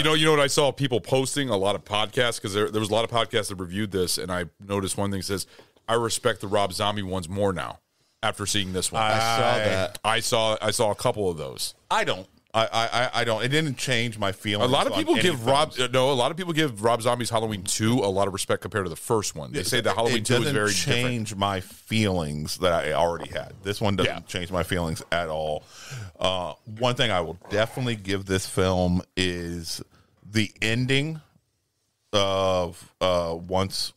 know what I saw people posting a lot of podcasts, because there was a lot of podcasts that reviewed this, and I noticed one thing that says, I respect the Rob Zombie ones more now after seeing this one. I saw that. I saw a couple of those. I don't. I don't. It didn't change my feelings. A lot of people give Rob Zombie's Halloween 2 a lot of respect compared to the first one. They say that Halloween 2 is very different. It doesn't change my feelings that I already had. This one doesn't change my feelings at all. One thing I will definitely give this film is the ending of once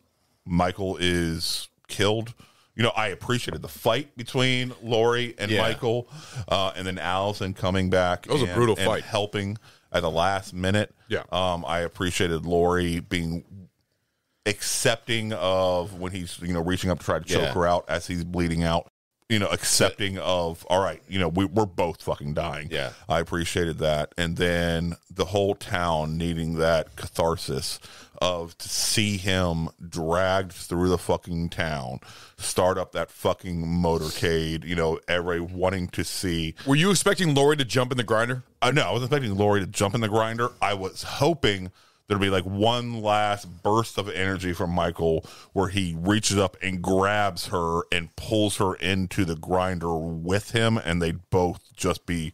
Michael is killed. You know, I appreciated the fight between Laurie and Michael, and then Allison coming back. It was a brutal fight, helping at the last minute. Yeah, I appreciated Laurie being accepting of when he's reaching up to try to choke her out as he's bleeding out. Accepting of, all right, we're both fucking dying. Yeah, I appreciated that, and then the whole town needing that catharsis of to see him dragged through the fucking town, start up that fucking motorcade, everybody wanting to see. Were you expecting Laurie to jump in the grinder? No, I wasn't expecting Laurie to jump in the grinder. I was hoping there'd be like one last burst of energy from Michael where he reaches up and grabs her and pulls her into the grinder with him, and they'd both just be...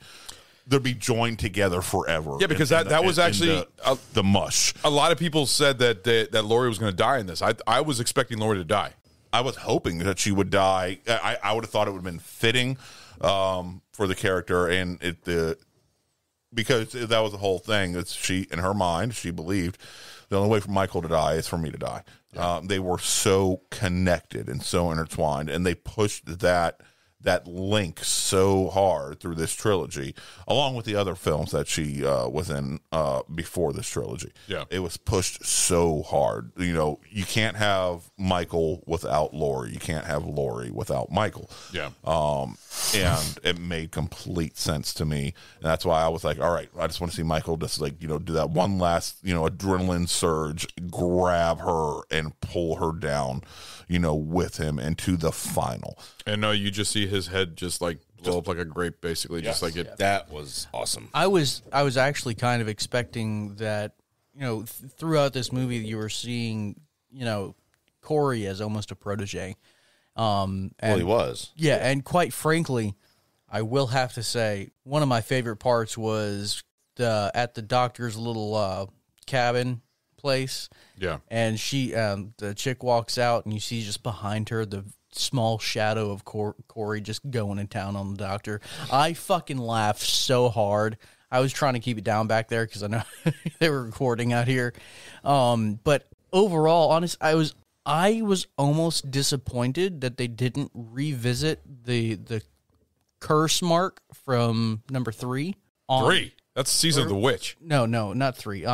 They'll be joined together forever. Yeah, because that was actually the mush. A lot of people said that Laurie was going to die in this. I was expecting Laurie to die. I was hoping that she would die. I would have thought it would have been fitting for the character, and because that was the whole thing. It's she, in her mind, she believed the only way for Michael to die is for me to die. Yeah. They were so connected and so intertwined, and they pushed that link so hard through this trilogy, along with the other films that she was in before this trilogy. Yeah, it was pushed so hard. You can't have Michael without Laurie. You can't have Laurie without Michael. Yeah. And it made complete sense to me, and that's why I was like, all right, I just want to see Michael just do that one last adrenaline surge, grab her and pull her down, with him into the final. And you just see his head just blow up like a grape, basically. Yes. Just like it. That was awesome. I was actually kind of expecting that, throughout this movie you were seeing, Corey as almost a protege. Well, he was. Yeah, and quite frankly, I will have to say one of my favorite parts was at the doctor's little cabin place. Yeah. And she, the chick walks out, and you see just behind her the small shadow of Corey just going to town on the doctor. I fucking laughed so hard. I was trying to keep it down back there because I know they were recording out here. But overall, I was almost disappointed that they didn't revisit the curse mark from number 3. 3? That's Season of the Witch. No, not 3.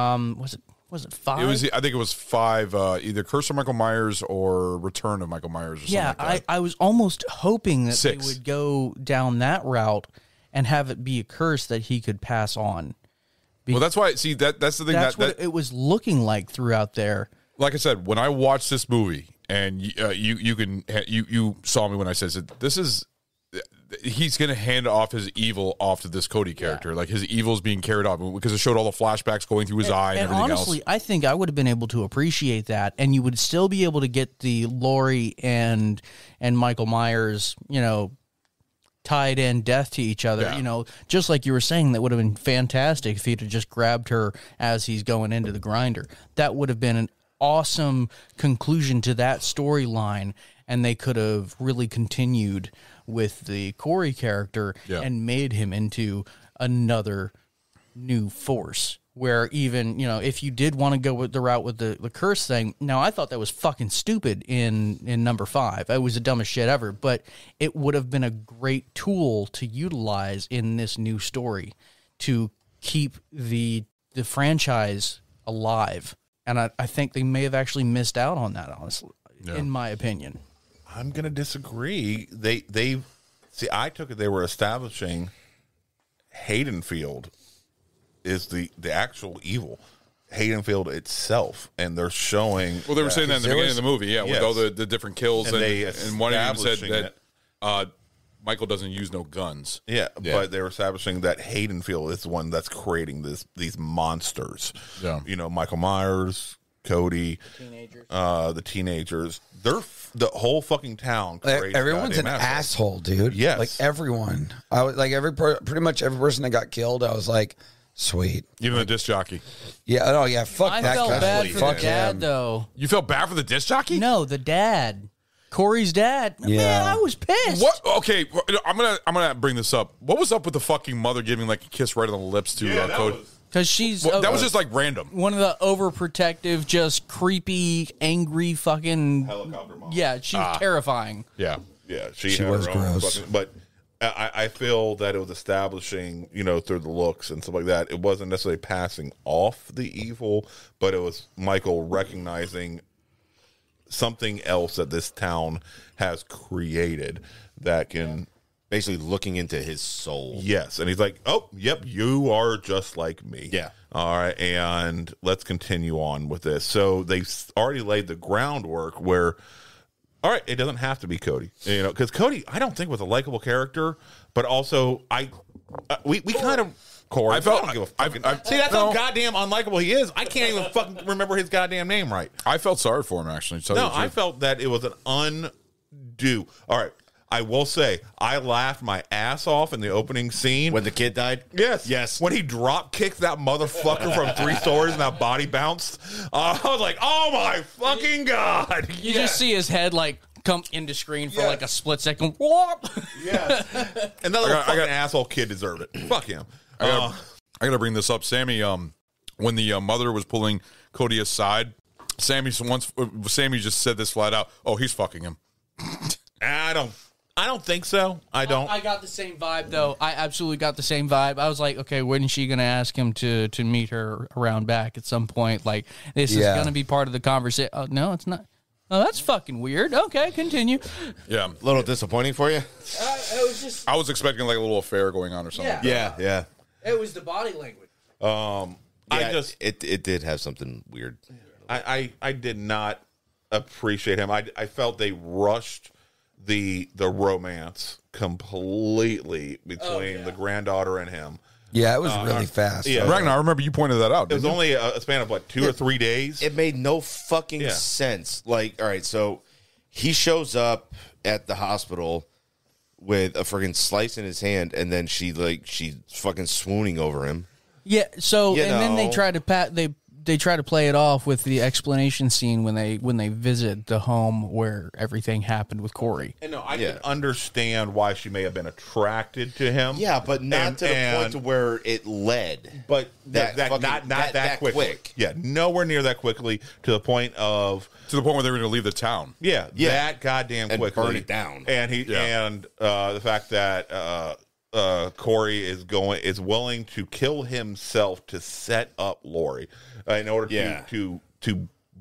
Was it 5? I think it was 5. Either Curse of Michael Myers or Return of Michael Myers. Or something like that. I was almost hoping that 6. they would go down that route and have it be a curse that he could pass on. Well, that's why. See, that's the thing. That's what it was looking like throughout there. Like I said, when I watched this movie, and you saw me when I said this is. He's going to hand off his evil off to this Cody character. Yeah. Like his evil is being carried off because it showed all the flashbacks going through his eye and everything honestly, else. I think I would have been able to appreciate that, and you would still be able to get the Laurie and Michael Myers, tied in death to each other. Yeah. You know, just like you were saying, that would have been fantastic if he'd have just grabbed her as he's going into the grinder. That would have been an awesome conclusion to that storyline, and they could have really continued with the Corey character and made him into another new force. Where even, you know, if you did want to go with the route with the curse thing, now I thought that was fucking stupid in number 5. It was the dumbest shit ever, but it would have been a great tool to utilize in this new story to keep the franchise alive. And I think they may have actually missed out on that, honestly, in my opinion. I'm going to disagree. They see, I took it they were establishing Haddonfield is the actual evil, Haddonfield itself, and they're showing. Well, they were saying that in the beginning of the movie, with all the different kills, and one of them said that Michael doesn't use no guns. Yeah, but they were establishing that Haddonfield is the one that's creating these monsters. Yeah, you know, Michael Myers, Cody, the teenagers. They're the whole fucking town. Everyone's an asshole, dude. Yes, like everyone. I was like pretty much every person that got killed. I was like, sweet. Even the disc jockey. Yeah. Oh yeah. Fuck I that felt guy. bad for Fuck the dad, him. though. You felt bad for the disc jockey? No, the dad. Corey's dad. Yeah. Man, I was pissed. What? Okay, I'm gonna bring this up. What was up with the fucking mother giving like a kiss right on the lips to Cody? Because she's that was just like random. One of the overprotective, just creepy, angry fucking helicopter mom. Yeah, she was terrifying. Yeah, she had was her own gross. But I feel that it was establishing, you know, through the looks and stuff like that. It wasn't necessarily passing off the evil, but it was Michael recognizing something else that this town has created that can basically looking into his soul. Yes, and he's like, "Oh, yep, you are just like me." Yeah. All right, and let's continue on with this. So they've already laid the groundwork where, all right, it doesn't have to be Cody, you know, because Cody, I don't think was a likable character, but also we kind of. Corey, I felt. See, that's how goddamn unlikable he is. I can't even fucking remember his goddamn name right. I felt sorry for him actually. No, I felt that it was an undue. All right. I will say, I laughed my ass off in the opening scene. When the kid died? Yes. When he drop kicked that motherfucker from 3 stories and that body bounced, I was like, oh my fucking God. You just see his head like come into screen for like a split second. Yes. And that little fucking asshole kid deserved it. Fuck him. I gotta bring this up. Sammy, when the mother was pulling Cody aside, Sammy just said this flat out, oh, he's fucking him. I don't think so. I don't. I got the same vibe, though. I absolutely got the same vibe. I was like, okay, when is she going to ask him to meet her around back at some point? Like, this is going to be part of the conversation. Oh, no, it's not. Oh, that's fucking weird. Okay, continue. Yeah. A little disappointing for you? I was expecting like a little affair going on or something. Yeah. It was the body language. It did have something weird. I did not appreciate him. I felt they rushed the romance completely between the granddaughter and him. Yeah, it was really fast. Yeah. Ragnar, I remember you pointed that out. It was only a span of what, 2 or 3 days. It made no fucking sense. Like, all right, so he shows up at the hospital with a friggin' slice in his hand, and then she's fucking swooning over him. Yeah. So You then they know. try to they try to play it off with the explanation scene when they visit the home where everything happened with Corey. And no, I can understand why she may have been attracted to him. Yeah, but not to the point to where it led. But That fucking- not that that quickly. quick. Yeah, nowhere near that quickly to the point where they were going to leave the town. That goddamn And quickly. burn it down. And the fact that Corey is willing to kill himself to set up Lori in order to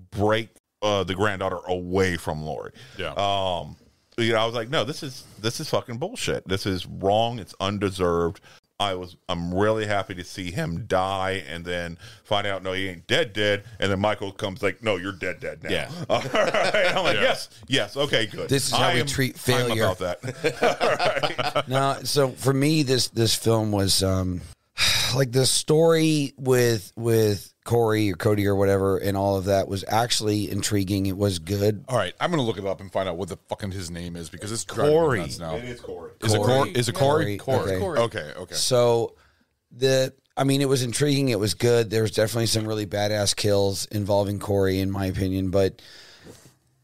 break the granddaughter away from Lori. Yeah. I was like, no, this is fucking bullshit. This is wrong. It's undeserved. I'm really happy to see him die and then find out, no, he ain't dead. And then Michael comes like, no, you're dead now. Yeah. All right. I'm like, yes. Okay, good. This is how we treat failure. I'm about that. All right. No, so for me, this film was like the story with Corey or Cody or whatever and all of that was actually intriguing. It was good. All right, I'm gonna look it up and find out what the fucking his name is because it's driving me Corey. nuts now. It is Corey. Is it Corey? Is it Corey? Corey. Okay. So it was intriguing. It was good. There was definitely some really badass kills involving Corey, in my opinion, but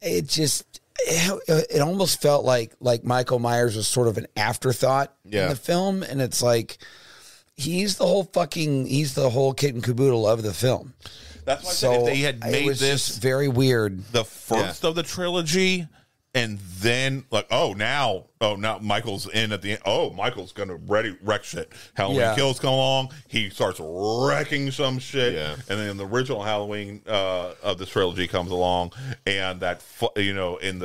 it almost felt like Michael Myers was sort of an afterthought in the film, and it's like he's the whole kit and caboodle of the film. That's why I said if they had made was this just very weird, the first of the trilogy, and then now Michael's in at the end. Oh, Michael's gonna wreck shit. Halloween Kills come along, he starts wrecking some shit, and then the original Halloween of the trilogy comes along, and that in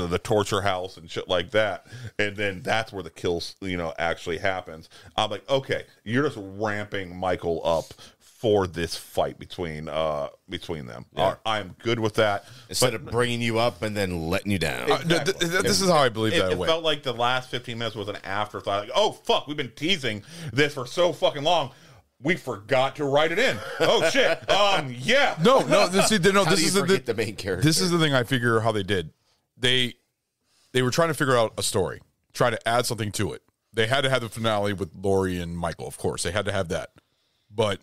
the torture house and shit like that, and then that's where the kills actually happens. I'm like, okay, you're just ramping Michael up for this fight between them. I'm good with that. Instead of bringing you up and then letting you down. Exactly. This is how I believe that. It felt like the last 15 minutes was an afterthought. Like, oh, fuck, we've been teasing this for so fucking long. We forgot to write it in. Oh, shit. Yeah. No. This is the main character. This is the thing I figure how they did. They were trying to figure out a story, try to add something to it. They had to have the finale with Laurie and Michael, of course. They had to have that. But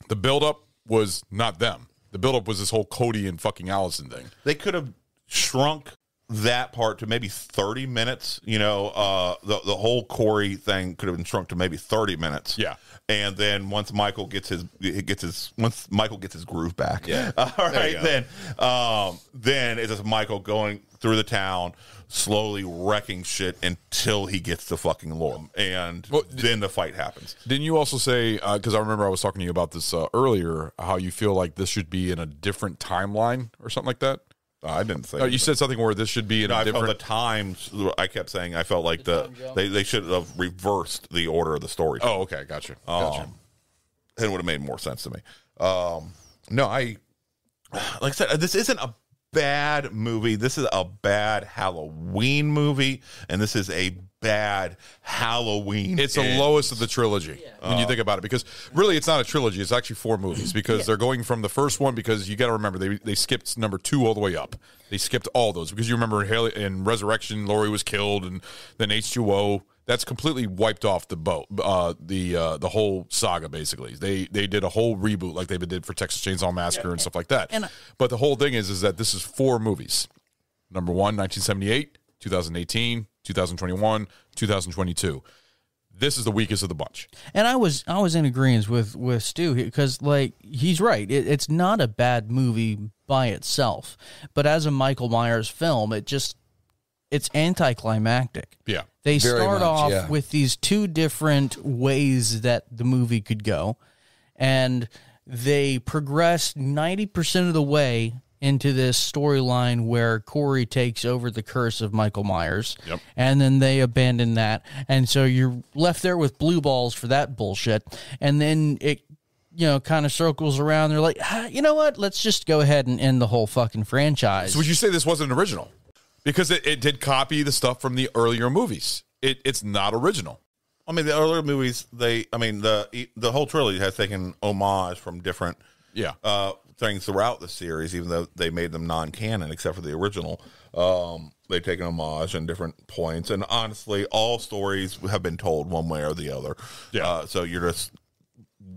the buildup was not them. The buildup was this whole Cody and fucking Allison thing. They could have shrunk that part to maybe 30 minutes. The whole Corey thing could have been shrunk to maybe 30 minutes. Yeah. And then once Michael gets his groove back. Yeah. All right. Then it's just Michael going through the town, slowly wrecking shit until he gets to fucking Laura, and then the fight happens. Didn't you also say, because I remember I was talking to you about this earlier, how you feel like this should be in a different timeline or something like that? I didn't say. You said something where this should be in a different. I felt the times. I kept saying I felt like they should have reversed the order of the story. Oh, okay, gotcha. It would have made more sense to me. Like I said, this isn't a bad movie. This is a bad Halloween movie, and this is a bad Halloween. It's the lowest of the trilogy when you think about it, because really it's not a trilogy. It's actually 4 movies because they're going from the first one, because you got to remember they skipped number 2 all the way up. They skipped all those because you remember in Resurrection, Laurie was killed, and then H2O. That's completely wiped off the boat, the whole saga, basically. They did a whole reboot like they did for Texas Chainsaw Massacre and stuff like that. But the whole thing is that this is 4 movies. Number 1, 1978, 2018, 2021, 2022. This is the weakest of the bunch. And I was in agreement with Stu because he's right. It's not a bad movie by itself, but as a Michael Myers film, it's anticlimactic. Yeah. They start off with these 2 different ways that the movie could go, and they progress 90% of the way into this storyline where Corey takes over the curse of Michael Myers, and then they abandon that, and so you're left there with blue balls for that bullshit, and then it kind of circles around. They're like, you know what? Let's just go ahead and end the whole fucking franchise. So would you say this wasn't original? Because it did copy the stuff from the earlier movies. It's not original. I mean, the earlier movies, the whole trilogy has taken homage from different things throughout the series, even though they made them non-canon, except for the original. They've taken homage in different points. And honestly, all stories have been told one way or the other. Yeah. So you're just,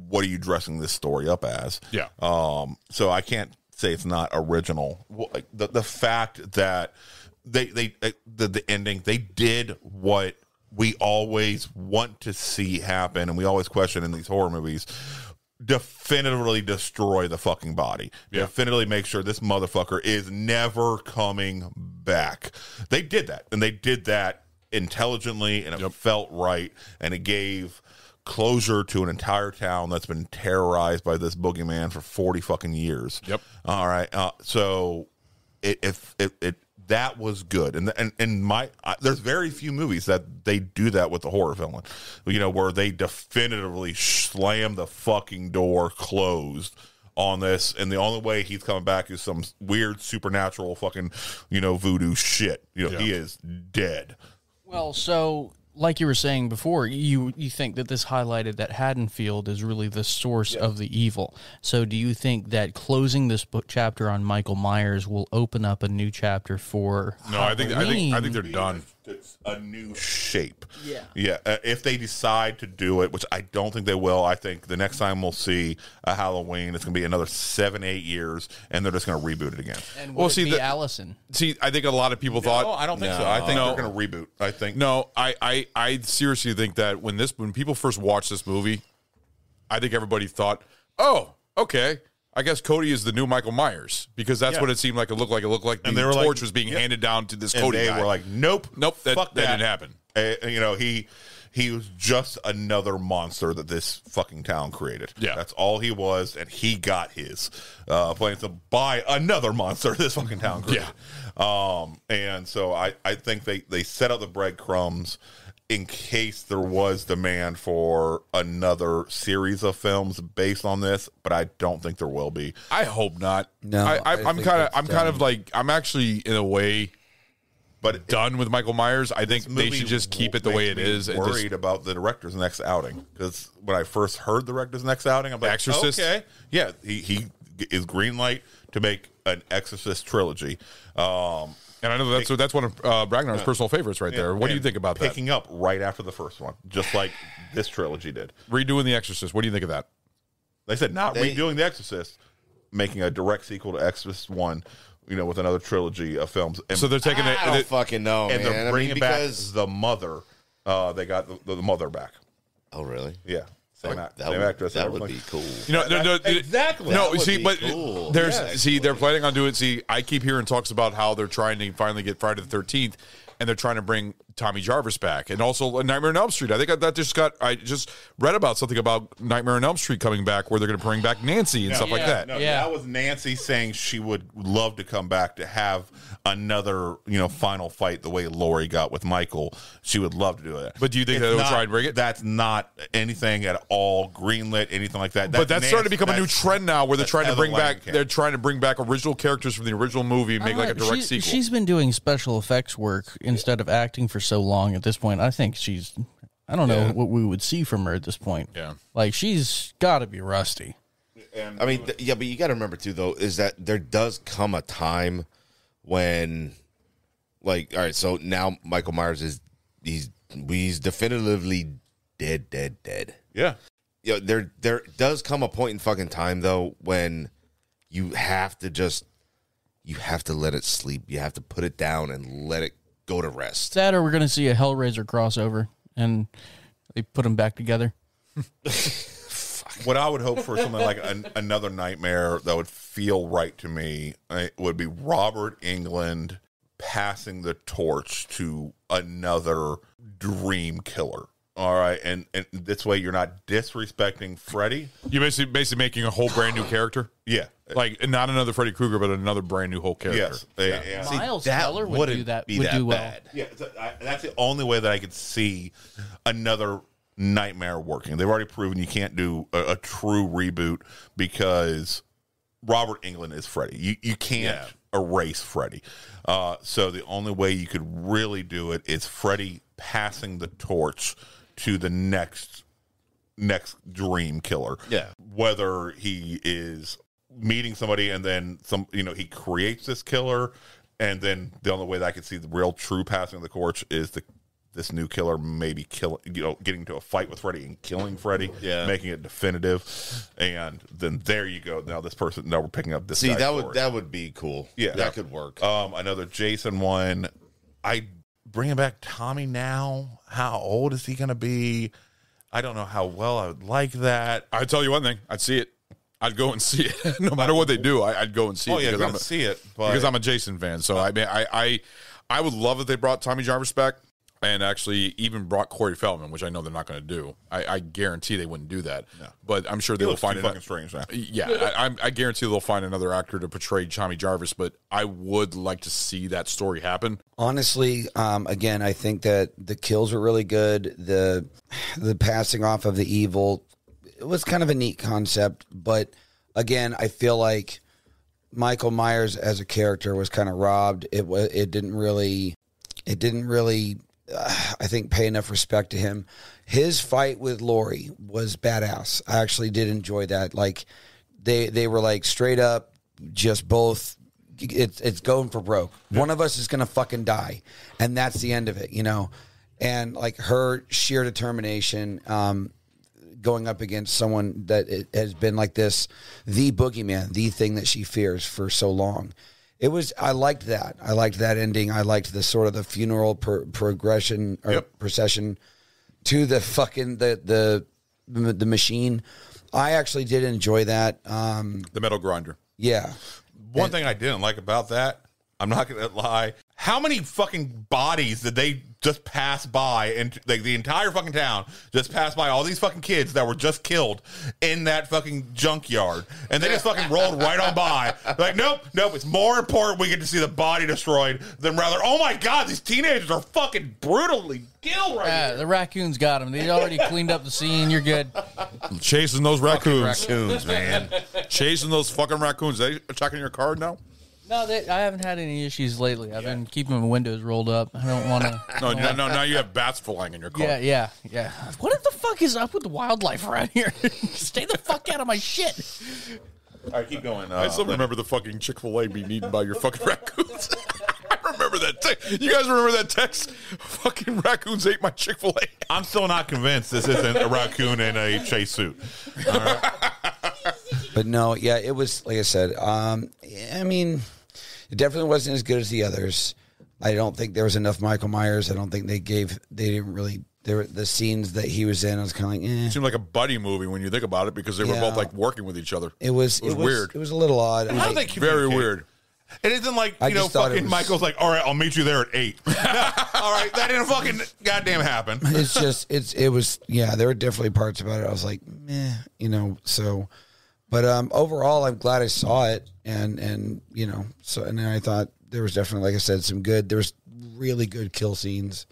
what are you dressing this story up as? Yeah. So I can't say it's not original. The fact that the ending, they did what we always want to see happen, and we always question in these horror movies. Definitively destroy the fucking body. Definitively make sure this motherfucker is never coming back. They did that, and they did that intelligently, and it felt right, and it gave closure to an entire town that's been terrorized by this boogeyman for 40 fucking years. All right. So that was good, and there's very few movies that they do that with the horror villain, where they definitively slam the fucking door closed on this, and the only way he's coming back is some weird supernatural fucking voodoo shit. He is dead. Well, so like you were saying before, you think that this highlighted that Haddonfield is really the source of the evil. So do you think that closing this book chapter on Michael Myers will open up a new chapter for I think they're done. It's a new shape. Yeah. If they decide to do it, which I don't think they will, I think the next time we'll see a Halloween, it's going to be another 7-8 years, and they're just going to reboot it again. And will it be Allison? See, I think a lot of people thought. No, I don't think so. I think they're going to reboot. I think no. I seriously think that when people first watched this movie, I think everybody thought, oh, okay. I guess Cody is the new Michael Myers because that's what it seemed like. It looked like and the torch was being handed down to this Cody guy. They were like, nope, that didn't happen. He was just another monster that this fucking town created. Yeah, that's all he was, and he got his playing to buy another monster this fucking town created. And so I think they set up the breadcrumbs in case there was demand for another series of films based on this, but I don't think there will be. I hope not. No, I'm actually in a way, but done with Michael Myers. I think they should just keep it the way it is. I'm worried about the director's next outing because when I first heard the director's next outing, I'm like, Exorcist? Okay, yeah, he is green light to make an Exorcist trilogy. And I know that's one of Ragnar's personal favorites right there. What do you think about that? Picking up right after the first one, just like this trilogy did. Redoing The Exorcist. What do you think of that? They said not redoing The Exorcist, making a direct sequel to Exorcist 1, with another trilogy of films. And so they're taking it. I don't fucking know, and man. they're bringing back the mother. They got the mother back. Oh, really? Yeah. Same actress. That would be cool. Exactly. No, cool. They're planning on doing. See, I keep hearing talks about how they're trying to finally get Friday the 13th, and they're trying to bring Tommy Jarvis back, and also Nightmare on Elm Street. I think I just read about something about Nightmare on Elm Street coming back, where they're going to bring back Nancy and stuff like that. No, that was Nancy saying she would love to come back to have another, final fight the way Laurie got with Michael. She would love to do it. But do you think they'll try and bring it? That's not anything at all greenlit, anything like that. But that's starting to become a new trend now, where they're trying to bring back. They're trying to bring back original characters from the original movie, and make like a direct sequel. She's been doing special effects work instead of acting for so long. At this point, I think I don't know what we would see from her at this point. Yeah, like she's got to be rusty. I mean, but you got to remember too, though, is that there does come a time when, all right, so now Michael Myers he's definitively dead. Yeah. There does come a point in fucking time though when you have to let it sleep. You have to put it down and let it go to rest. That, or we're going to see a Hellraiser crossover and they put them back together. What I would hope for something like another Nightmare that would feel right to me would be Robert Englund passing the torch to another dream killer. All right, and this way you're not disrespecting Freddy. You're basically making a whole brand new character. Yeah, like not another Freddy Krueger, but another brand new whole character. Yes, yeah. Miles Teller would do that. Would do well. Bad. Yeah, that's the only way that I could see another Nightmare working. They've already proven you can't do a true reboot because Robert Englund is Freddy. You can't erase Freddy. So the only way you could really do it is Freddy passing the torch to the next dream killer. Yeah. Whether he is meeting somebody and then he creates this killer, and then the only way that I could see the real true passing of the torch is this new killer maybe getting into a fight with Freddy and killing Freddy, making it definitive, and then there you go. Now we're picking up this. See, that would be cool. Yeah, that could work. Another Jason one. I bringing back Tommy now. How old is he going to be? I don't know how well I would like that. I'd tell you one thing. I'd see it. I'd go and see it. No matter what they do, I'd go and see it. Oh yeah, I'm see it because I'm a Jason fan. So I mean, I would love if they brought Tommy Jarvis back. And actually even brought Corey Feldman, which I know they're not going to do. I guarantee they wouldn't do that. No. But I'm sure they will find fucking strange now. Yeah, I guarantee they'll find another actor to portray Tommy Jarvis. But I would like to see that story happen. Honestly, again, I think that the kills were really good. The passing off of the evil, it was kind of a neat concept. But again, I feel like Michael Myers as a character was kind of robbed. It didn't really I think, pay enough respect to him. His fight with Lori was badass. I actually did enjoy that. Like they were like straight up, just both. It's going for broke. One of us is going to fucking die, and that's the end of it, you know. And like her sheer determination, going up against someone that it has been like this, the boogeyman, the thing that she fears for so long. I liked that. I liked that ending. I liked the sort of the funeral progression or procession to the fucking the machine. I actually did enjoy that. The metal grinder. Yeah. One thing I didn't like about that, I'm not going to lie. How many fucking bodies did they just pass by? And like the entire fucking town just passed by all these fucking kids that were just killed in that fucking junkyard. And they just fucking rolled right on by. Like, nope. It's more important we get to see the body destroyed than rather, oh my God, these teenagers are fucking brutally killed right here. The raccoons got them. They already cleaned up the scene. You're good. Chasing those raccoons. Raccoons, man. Chasing those fucking raccoons. They attacking your car now? No, I haven't had any issues lately. I've been keeping my windows rolled up. I don't want to. No. Now you have bats flying in your car. Yeah. What the fuck is up with the wildlife around here? Stay the fuck out of my shit. All right, keep going. I still remember the fucking Chick-fil-A being eaten by your fucking raccoons. I remember that. You guys remember that text? Fucking raccoons ate my Chick-fil-A. I'm still not convinced this isn't a raccoon in a chase suit. All right. But no, yeah, it was, like I said, I mean, it definitely wasn't as good as the others. I don't think there was enough Michael Myers. I don't think they didn't really, the scenes that he was in, I was kind of like, eh. It seemed like a buddy movie when you think about it because they were both like working with each other. It was weird. It was a little odd. How do they very weird. It isn't like, fucking Michael's like, all right, I'll meet you there at 8. All right, that didn't fucking goddamn happen. It's just, it was, there were definitely parts about it. I was like, meh, so... But overall, I'm glad I saw it, and then I thought there was definitely, like I said, there was really good kill scenes,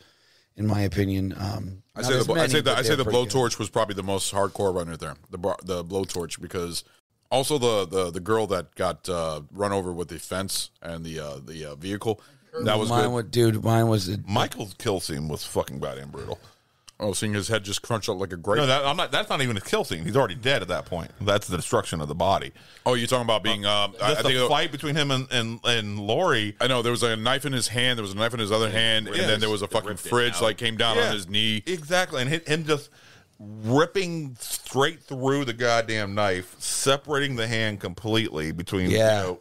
in my opinion. I say the blowtorch was probably the most hardcore one right there. The blowtorch, because also the girl that got run over with the fence and the vehicle, that was good. Mine was Michael's kill scene was fucking goddamn brutal. Oh, seeing his head just crunch up like a grape. No, that's not even a kill scene. He's already dead at that point. That's the destruction of the body. Oh, you're talking about being I think the fight between him and Lori. I know there was a knife in his hand. There was a knife in his other hand, and then there was a fucking fridge like came down on his knee. Exactly, and him just ripping straight through the goddamn knife, separating the hand completely between the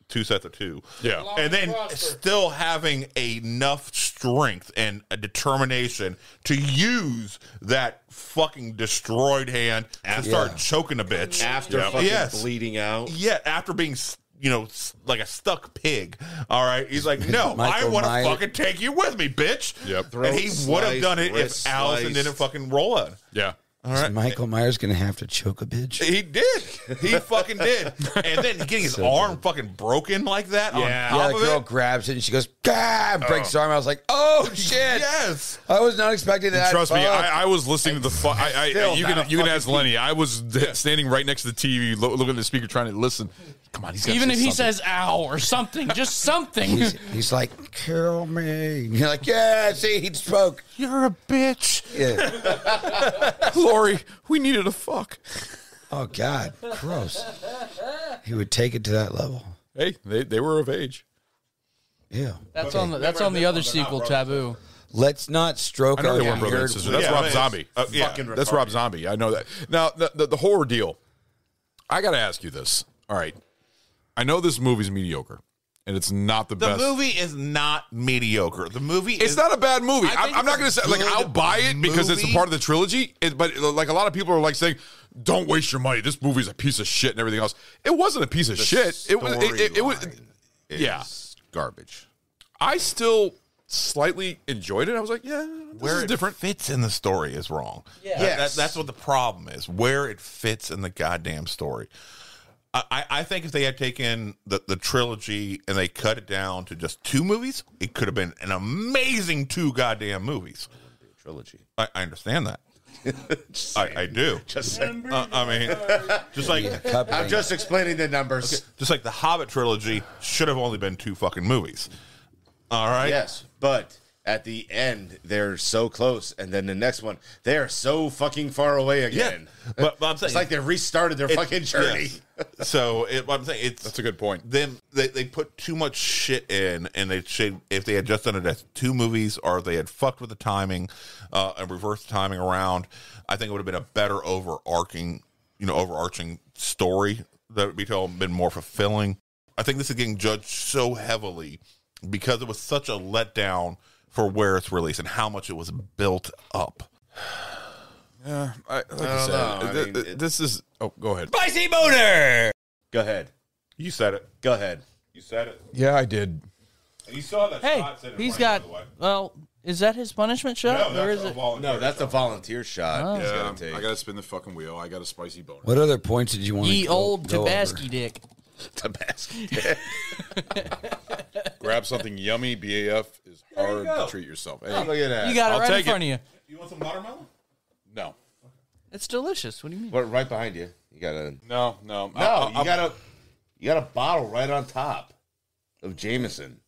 two sets of two. Yeah. And then still having enough strength and a determination to use that fucking destroyed hand to start choking a bitch. After fucking bleeding out. Yeah, after being, like a stuck pig. All right. He's like, no, I want to fucking take you with me, bitch. Yep. And he would have done it if Allison didn't fucking roll it. Yeah. All right. Is Michael Myers going to have to choke a bitch? He did. He fucking did. And then getting his arm fucking broken like that on top the of girl it. grabs it and she goes, "Gah!" Breaks his arm. I was like, oh, shit. Yes. I was not expecting that. Trust me, I was listening to the you can ask Lenny. I was standing right next to the TV, looking at the speaker, trying to listen. Come on, even if he says "ow" or something, just something. He's like, "Kill me." You're like, "Yeah, see, he spoke." You're a bitch. Yeah. Lori, we needed a fuck. Oh God, gross. He would take it to that level. Hey, they were of age. Yeah. That's on the other sequel, Taboo. Let's not stroke our they weren't brother and sister. That's Rob Zombie. That's Rob Zombie. I know that. Now, the horror deal. I got to ask you this. All right. I know this movie's mediocre, and it's not the best. The movie is not mediocre. The movie It's not a bad movie. I'm not going to say, I'll buy it because it's a part of the trilogy, but like a lot of people are like saying, don't waste your money. This movie's a piece of shit and everything else. It wasn't a piece of shit. It was garbage. I still slightly enjoyed it. I was like, yeah, where it different. Fits in the story is wrong. Yeah. That's what the problem is. Where it fits in the goddamn story. I think if they had taken the trilogy and they cut it down to just 2 movies, it could have been an amazing 2 goddamn movies. Trilogy. I understand that. I do. Just I mean, just like I'm just explaining the numbers. Just like the Hobbit trilogy should have only been 2 fucking movies. All right. Yes, but at the end, they're so close, and then the next one, they are so fucking far away again. Yeah. But I'm saying it's like they restarted their fucking journey. Yes. So I'm saying That's a good point. Them they put too much shit in, and they should, if they had just done it as 2 movies, or they had fucked with the timing and reversed the timing around, I think it would have been a better overarching story that would be told, been more fulfilling. I think this is getting judged so heavily because it was such a letdown for where it's released and how much it was built up. Yeah, this is. Oh, go ahead. Spicy boner. Go ahead. You said it. Go ahead. You said it. Yeah, I did. And you saw that Hey, shot. he's got. Well, is that his punishment shot, or is it? No, that's a volunteer shot. he's Yeah, gotta take. I gotta spin the fucking wheel. I got a spicy boner. What other points did you want Ye to old go Tabasco over? dick. Tabasco. Grab something yummy. BAF is hard to treat yourself. Hey, Look at that. You got it I'll right in take front it. of you. You want some watermelon? no, It's delicious. What do you mean? What, right behind you. You got a no. you got a bottle right on top of Jameson.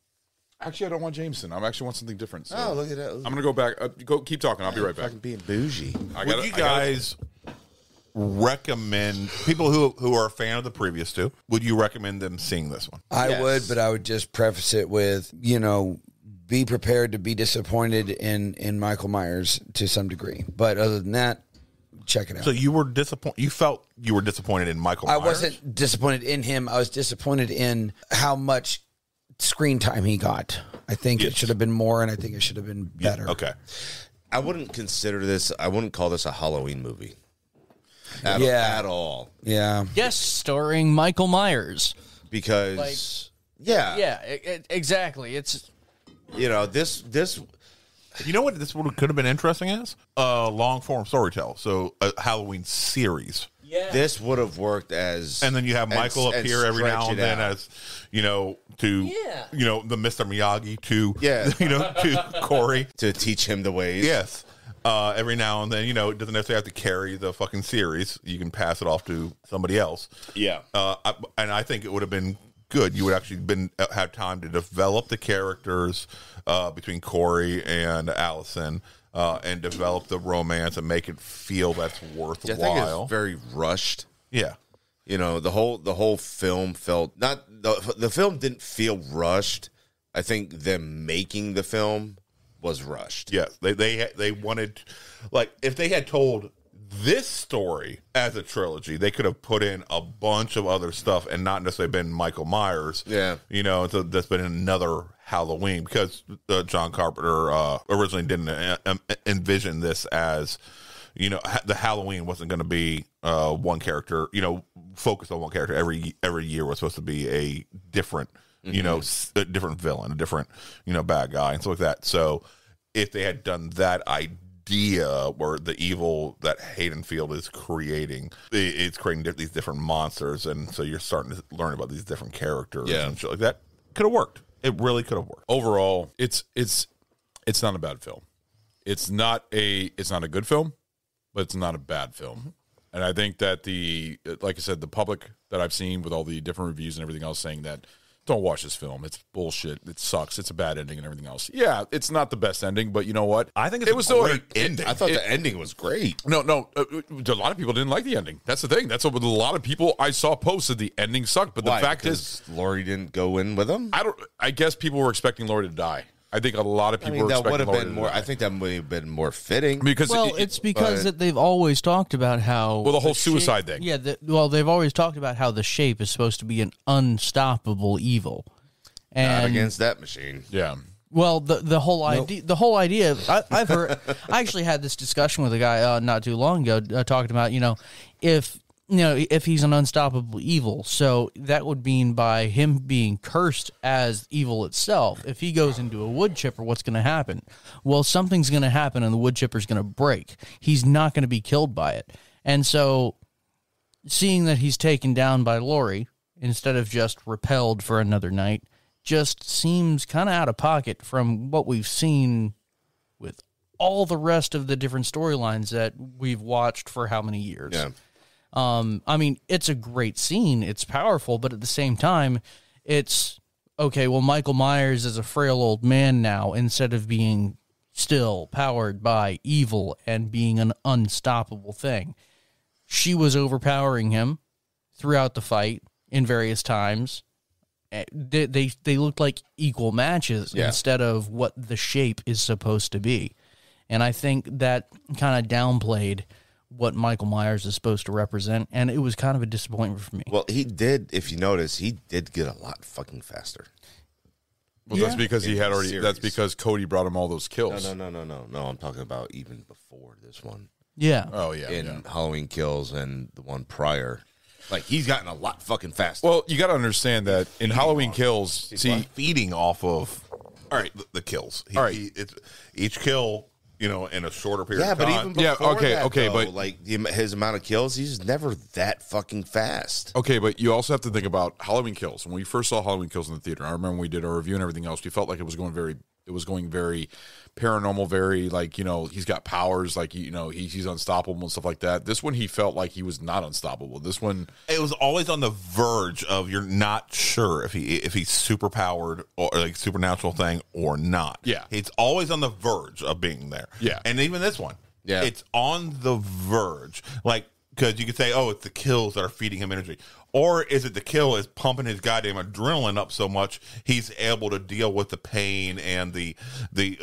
Actually, I don't want Jameson. I actually want something different. So Oh, look at that. I'm gonna go back. Keep talking. I'll be right back. Fucking being bougie. Would you guys recommend people who are a fan of the previous 2? Would you recommend them seeing this one? I Yes. would, but I would just preface it with, be prepared to be disappointed in Michael Myers to some degree. But other than that, check it out. So you were disappointed. You felt you were disappointed in Michael I Myers? wasn't disappointed in him. I was disappointed in how much screen time he got. I think it should have been more, and I think it should have been better. Okay. I wouldn't call this a Halloween movie. At all. Yeah. Yes, starring Michael Myers. Because, Yeah, exactly. It's this. You know what this could have been interesting as? A long form storytell. So a Halloween series. yeah. This would have worked as, And then you have Michael and appear every now stretch and it then out. as, the Mr. Miyagi to, Yeah. to Corey. to teach him the ways. Yes. Every now and then, it doesn't necessarily have to carry the fucking series. You can pass it off to somebody else. Yeah. And I think it would have been good. You would actually have time to develop the characters between Corey and Allison and develop the romance and make it feel that's worthwhile. I think it's very rushed. Yeah. The whole film felt not the film didn't feel rushed. I think them making the film was rushed. Yes, they wanted, like, if they had told this story as a trilogy, they could have put in a bunch of other stuff and not necessarily been Michael Myers. Yeah. So that's been another Halloween, because John Carpenter originally didn't envision this as, the Halloween wasn't going to be one character, focused on one character. Every year was supposed to be a different, a different villain, a different, bad guy and stuff like that. So if they had done that idea where the evil that Haddonfield is creating, it's creating these different monsters, and so you're starting to learn about these different characters and shit like that, could have worked. It really could have worked. Overall, it's not a bad film. It's not a good film, but it's not a bad film. And I think that like I said, the public that I've seen with all the different reviews and everything else saying that, don't watch this film. It's bullshit. It sucks. It's a bad ending and everything else. Yeah, it's not the best ending, but you know what? I think it was a great ending. I thought the ending was great. No. A lot of people didn't like the ending. That's the thing. That's what a lot of people I saw posted. The ending sucked, but Why? the fact Because is, Laurie didn't go in with him. I guess people were expecting Laurie to die. I think a lot of people were that expecting would have Laurie been to more. die. I think that would have been more fitting. Because it's because that they've always talked about how the whole suicide thing. Yeah, they've always talked about how the Shape is supposed to be an unstoppable evil, and Not against that machine. Yeah. Well, the whole idea. I've heard. I actually had this discussion with a guy not too long ago, talking about if he's an unstoppable evil, so that would mean by him being cursed as evil itself. If he goes into a wood chipper, what's going to happen? Well, something's going to happen, and the wood chipper's going to break. He's not going to be killed by it, and so seeing that he's taken down by Laurie instead of just repelled for another night just seems kind of out of pocket from what we've seen with all the rest of the different storylines that we've watched for how many years. Yeah. I mean, it's a great scene. It's powerful, but at the same time, it's okay, well, Michael Myers is a frail old man now instead of being still powered by evil and being an unstoppable thing. She was overpowering him throughout the fight in various times. They looked like equal matches instead of what the shape is supposed to be. And I think that kind of downplayed what Michael Myers is supposed to represent, and it was kind of a disappointment for me. Well, he did, if you notice, he did get a lot fucking faster. Well, that's because he had already. Series. That's because Cody brought him all those kills. No. I'm talking about even before this one. Yeah. Oh yeah. In Halloween Kills and the one prior. Like, he's gotten a lot fucking faster. Well, you got to understand that in Halloween Kills, feeding off of the kills. It's each kill, in a shorter period of time. But even before that, but like his amount of kills, he's never that fucking fast. Okay, but you also have to think about Halloween Kills. When we first saw Halloween Kills in the theater, I remember when we did our review and everything else, we felt like it was going very paranormal, very like, he's got powers, like, he's unstoppable and stuff like that. This one, he felt like he was not unstoppable. This one, it was always on the verge of you're not sure if he's super powered or like supernatural thing or not. Yeah. It's always on the verge of being there. Yeah. And even this one, yeah, it's on the verge. Like, because you could say, oh, it's the kills that are feeding him energy. Or is it the kill is pumping his goddamn adrenaline up so much he's able to deal with the pain and the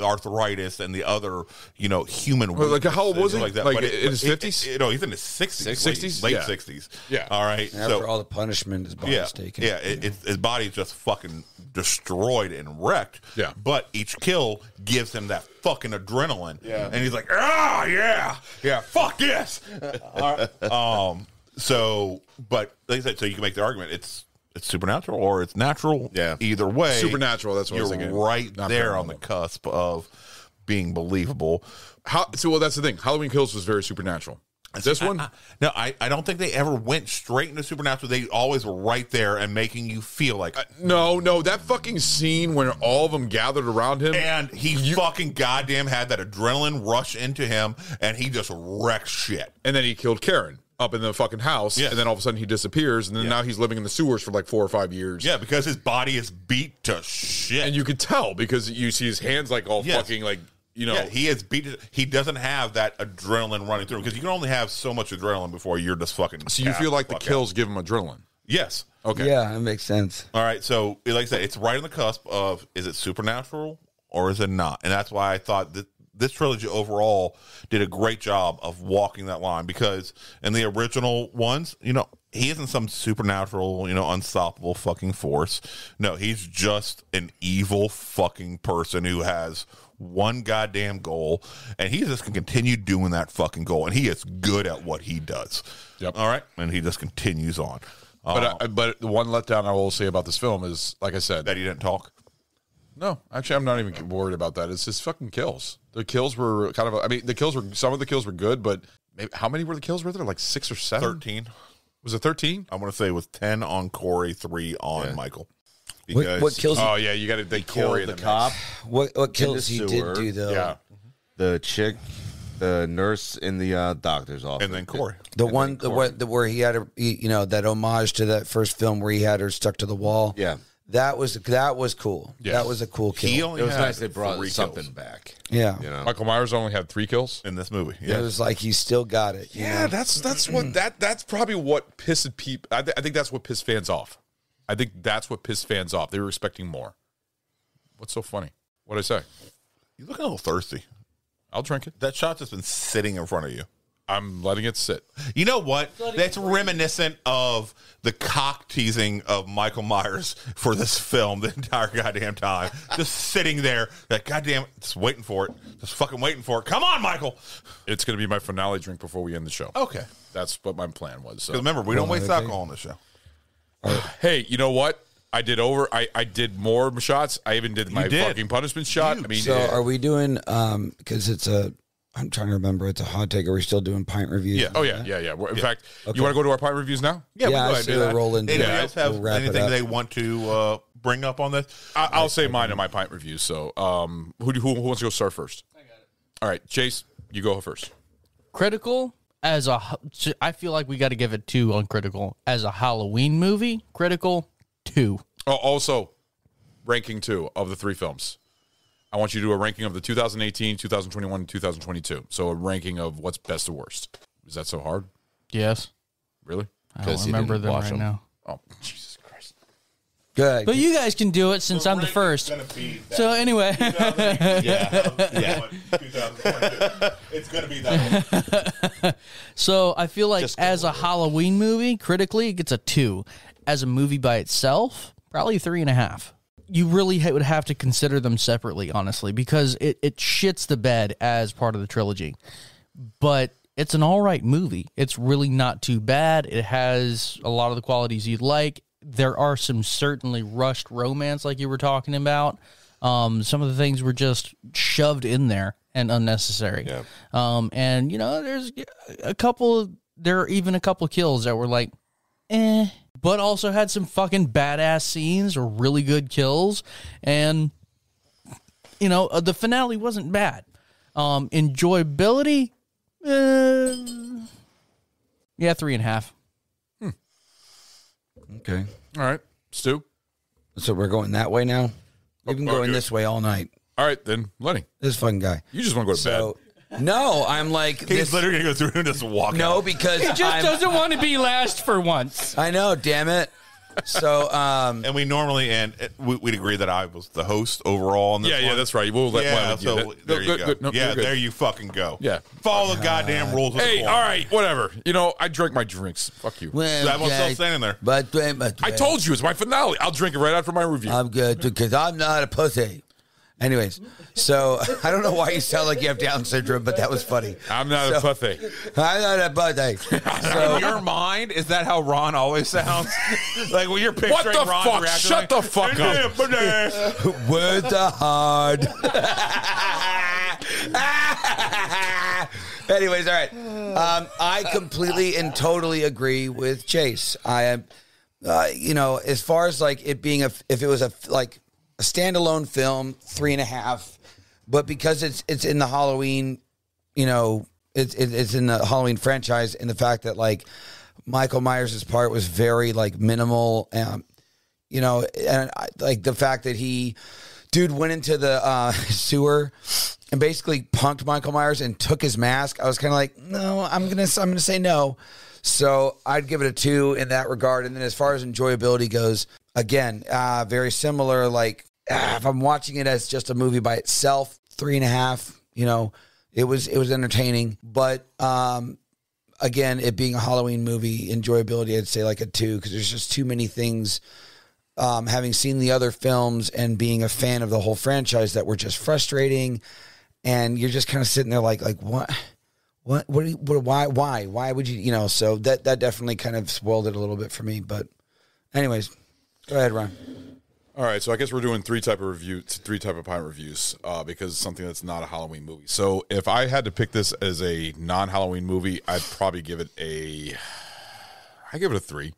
arthritis and the other, human well, like how old was he? Like that. Like but in his 50s? He's in his 60s. 60s? Late Yeah. 60s. Yeah. All right. After all the punishment his body's taken. Yeah, his body's just fucking destroyed and wrecked. Yeah. But each kill gives him that fucking adrenaline. Yeah. And he's like, yeah, fuck yes. So, but like I said, so you can make the argument it's supernatural or it's natural. Yeah. Either way, Supernatural, that's what I was you're thinking. right Not there paranormal. on the cusp of being believable. Well, that's the thing. Halloween Kills was very supernatural. This one, No, I don't think they ever went straight into supernatural. They always were right there and making you feel like no, that fucking scene when all of them gathered around him, and he fucking goddamn had that adrenaline rush into him, and he just wrecked shit. and then he killed Karen up in the fucking house, Yes. and then all of a sudden he disappears, and then now he's living in the sewers for like 4 or 5 years. Yeah, because his body is beat to shit. And you could tell because you see his hands like all Yes. fucking like, Yeah, he is beat. He doesn't have that adrenaline running through because you can only have so much adrenaline before you're just fucking. So you feel like the kills give him adrenaline. Yes. Okay. Yeah, that makes sense. All right. So, like I said, it's right on the cusp of is it supernatural or is it not? And that's why I thought that this trilogy overall did a great job of walking that line because in the original ones, he isn't some supernatural, unstoppable fucking force. No, he's just an evil fucking person who has one goddamn goal, and he just can continue doing that fucking goal, and he is good at what he does. Yep. All right, and he just continues on. But the one letdown I will say about this film is, like I said, that he didn't talk. No, actually, I'm not even worried about that. It's just fucking kills. The kills were kind of. Some of the kills were good, but how many were the kills? Were there like 6 or 7? 13. Was it 13? I want to say it was 10 on Corey, 3 on Michael. What kills? Oh yeah, you got to think Corey the in the cop. What kills he sewer. did do though? Yeah. The chick, the nurse in the doctor's office, and then Corey. The one where he had that homage to that first film where he had her stuck to the wall. Yeah. That was cool. Yes. That was a cool kill. He only It was had nice they brought 3 something kills back. Yeah. Michael Myers only had 3 kills in this movie. It was like he still got it. you Yeah, know? that's what that's probably what pissed people. I think that's what pissed fans off. I think that's what pissed fans off. They were expecting more. What's so funny? What'd I say? You look a little thirsty. I'll drink it. That shot's just been sitting in front of you. I'm letting it sit. You know what? That's reminiscent of the cock teasing of Michael Myers for this film the entire goddamn time. Just sitting there, that goddamn, just waiting for it. Just fucking waiting for it. Come on, Michael. It's going to be my finale drink before we end the show. Okay. That's what my plan was. So. Because remember, we don't waste alcohol on this show. Hey, you know what? I did more shots. I even did my fucking punishment shot. I mean, so are we doing because it's I'm trying to remember. It's a hot take. Are we still doing pint reviews? Yeah. Oh yeah. In fact, you want to go to our pint reviews now? Yeah, we I go ahead say and do that. roll into Anybody it. else have We'll wrap it anything up. they want to bring up on this? I'll say mine in my pint reviews. So, who wants to go start first? I got it. All right, Chase, you go first. Critical I feel like we got to give it 2 on Critical as a Halloween movie. Critical 2. Oh, also, ranking too of the 3 films. I want you to do a ranking of the 2018, 2021, and 2022. So a ranking of what's best to worst. Is that so hard? Yes. Really? I don't remember them right now. Oh, Jesus Christ. Good. But you guys can do it since I'm the first. So anyway. Yeah. 2022. It's going to be that. So I feel like as a Halloween movie, critically, it gets a 2. As a movie by itself, probably 3.5. You really would have to consider them separately, honestly, because it shits the bed as part of the trilogy. But it's an all right movie. It's really not too bad. It has a lot of the qualities you'd like. There are some certainly rushed romance, like you were talking about. Some of the things were just shoved in there and unnecessary. Yeah. And, there's there are even a couple kills that were like, but also had some fucking badass scenes or really good kills. And, the finale wasn't bad. Enjoyability, 3.5. Okay. All right. Stu? So we're going that way now? We've been going this way all night. All right, then. Lenny. This fucking guy. You just want to go to bed. No, I'm like... He's literally going to go through and just walk out. No, because he just doesn't want to be last for once. I know, damn it. So, and we normally, and we'd agree that I was the host overall on this one. Yeah, that's right. We'll let there you go. No, there you fucking go. Yeah. Follow the goddamn rules of the Hey, forum. all right, whatever. I drank my drinks. Fuck you. Well, That one's still standing there. But I told you it's my finale. I'll drink it right after my review. I'm good because I'm not a pussy. Anyways, so I don't know why you sound like you have Down syndrome, but that was funny. I'm not a pussy. I'm not a pussy. In your mind, is that how Ron always sounds? Like when you're picturing What the Ron fuck? reacting Shut the fuck up. Words are hard. Anyways, all right. I completely and totally agree with Chase. I am, as far as like it being if it was a standalone film, 3.5, but because it's in the Halloween, it's in the Halloween franchise, and the fact that like Michael Myers' part was very like minimal, and like the fact that dude went into the sewer and basically punked Michael Myers and took his mask. I was kind of like, no, I'm gonna say no. So I'd give it a 2 in that regard. And then as far as enjoyability goes, again, very similar. Like if I'm watching it as just a movie by itself, 3.5. It was entertaining. But again, it being a Halloween movie, enjoyability, I'd say like a 2 because there's just too many things. Having seen the other films and being a fan of the whole franchise that were just frustrating, and you're just kind of sitting there like what, why would you, so that definitely kind of spoiled it a little bit for me. But anyways, go ahead, Ron. All right, so I guess we're doing three type of pilot reviews because it's something that's not a Halloween movie. So if I had to pick this as a non-Halloween movie, I'd probably give it a 3.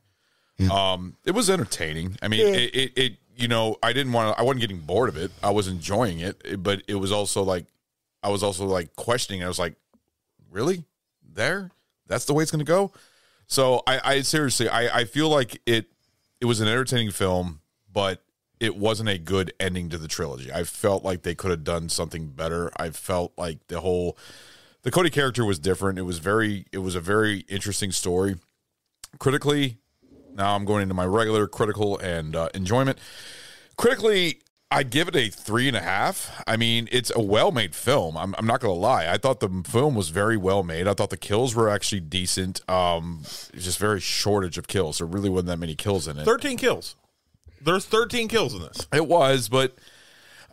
Yeah. It was entertaining. I mean, it I wasn't getting bored of it. I was enjoying it, but it was also like, I was also like questioning. I was like, really? That's the way it's going to go? So I seriously, I feel like it was an entertaining film, but it wasn't a good ending to the trilogy. I felt like they could have done something better. I felt like the Cody character was different. It was a very interesting story. Critically, now I'm going into my regular critical and enjoyment. Critically, I'd give it a 3.5. I mean, it's a well-made film. I'm not going to lie. I thought the film was very well made. I thought the kills were actually decent. It's just very shortage of kills. There really wasn't that many kills in it. 13 kills. There's 13 kills in this. It was, but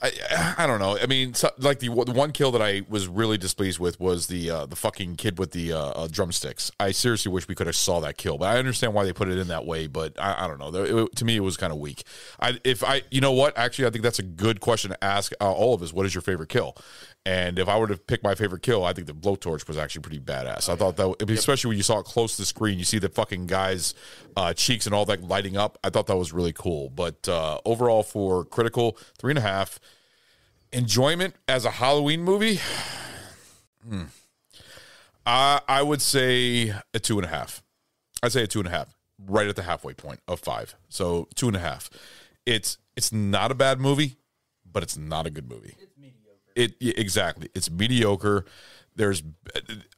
I don't know. I mean, like the one kill that I was really displeased with was the fucking kid with the drumsticks. I seriously wish we could have saw that kill, but I understand why they put it in that way. But I don't know. To me, it was kind of weak. You know what? Actually, I think that's a good question to ask all of us. What is your favorite kill? And if I were to pick my favorite kill, I think the blowtorch was actually pretty badass. I thought that, especially when you saw it close to the screen, you see the fucking guy's cheeks and all that lighting up. I thought that was really cool. But overall, for critical, 3.5. Enjoyment as a Halloween movie, I would say a 2.5. I'd say a 2.5, right at the halfway point of 5. So 2.5. It's not a bad movie, but it's not a good movie. It's mediocre. Exactly. It's mediocre. There's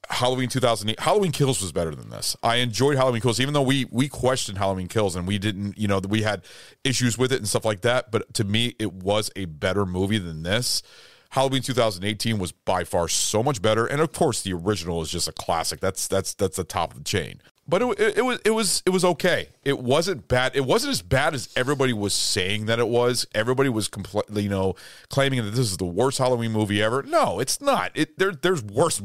Halloween 2008. Halloween Kills was better than this. I enjoyed Halloween Kills, even though we questioned Halloween Kills and we didn't, we had issues with it and stuff like that. But to me, it was a better movie than this. Halloween 2018 was by far so much better, and of course, the original is just a classic. That's the top of the chain. But it was okay. It wasn't bad. It wasn't as bad as everybody was saying that it was. Everybody was claiming that this is the worst Halloween movie ever. No, it's not. There's worse.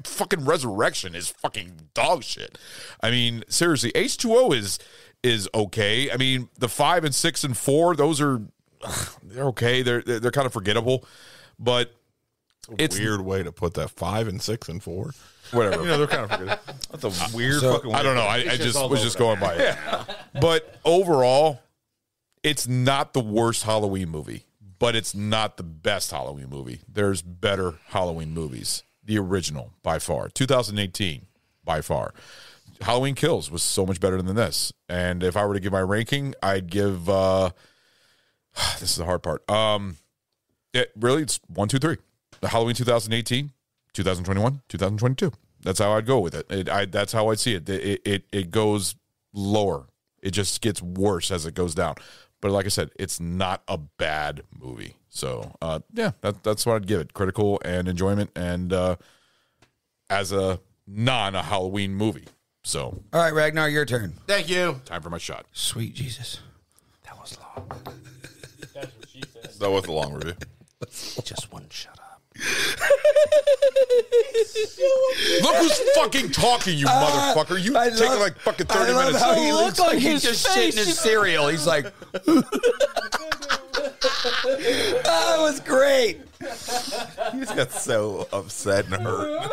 Fucking Resurrection is fucking dog shit. I mean, seriously, H2O is okay. I mean, the 5 and 6 and 4, those are they're okay. They're kind of forgettable, but it's a weird way to put that. 5 and 6 and 4. Whatever. They're kind of forgettable. That's a weird fucking. I don't know. I just was just going by it. But overall, it's not the worst Halloween movie, but it's not the best Halloween movie. There's better Halloween movies. The original, by far. 2018, by far. Halloween Kills was so much better than this. And if I were to give my ranking, I'd give. This is the hard part. It's 1, 2, 3. The Halloween 2018. 2021, 2022. That's how I'd go with it. That's how I'd see it. It goes lower. It just gets worse as it goes down. But like I said, it's not a bad movie. So, that's what I'd give it. Critical and enjoyment, and as a non-Halloween movie. So, all right, Ragnar, your turn. Thank you. Time for my shot. Sweet Jesus. That was long. That's what she said. That was a long review. Just one shut up. Look who's fucking talking, you motherfucker. You take like fucking 30 minutes. How he looks like he's just shitting his cereal. He's like, that was great. He just got so upset and hurt.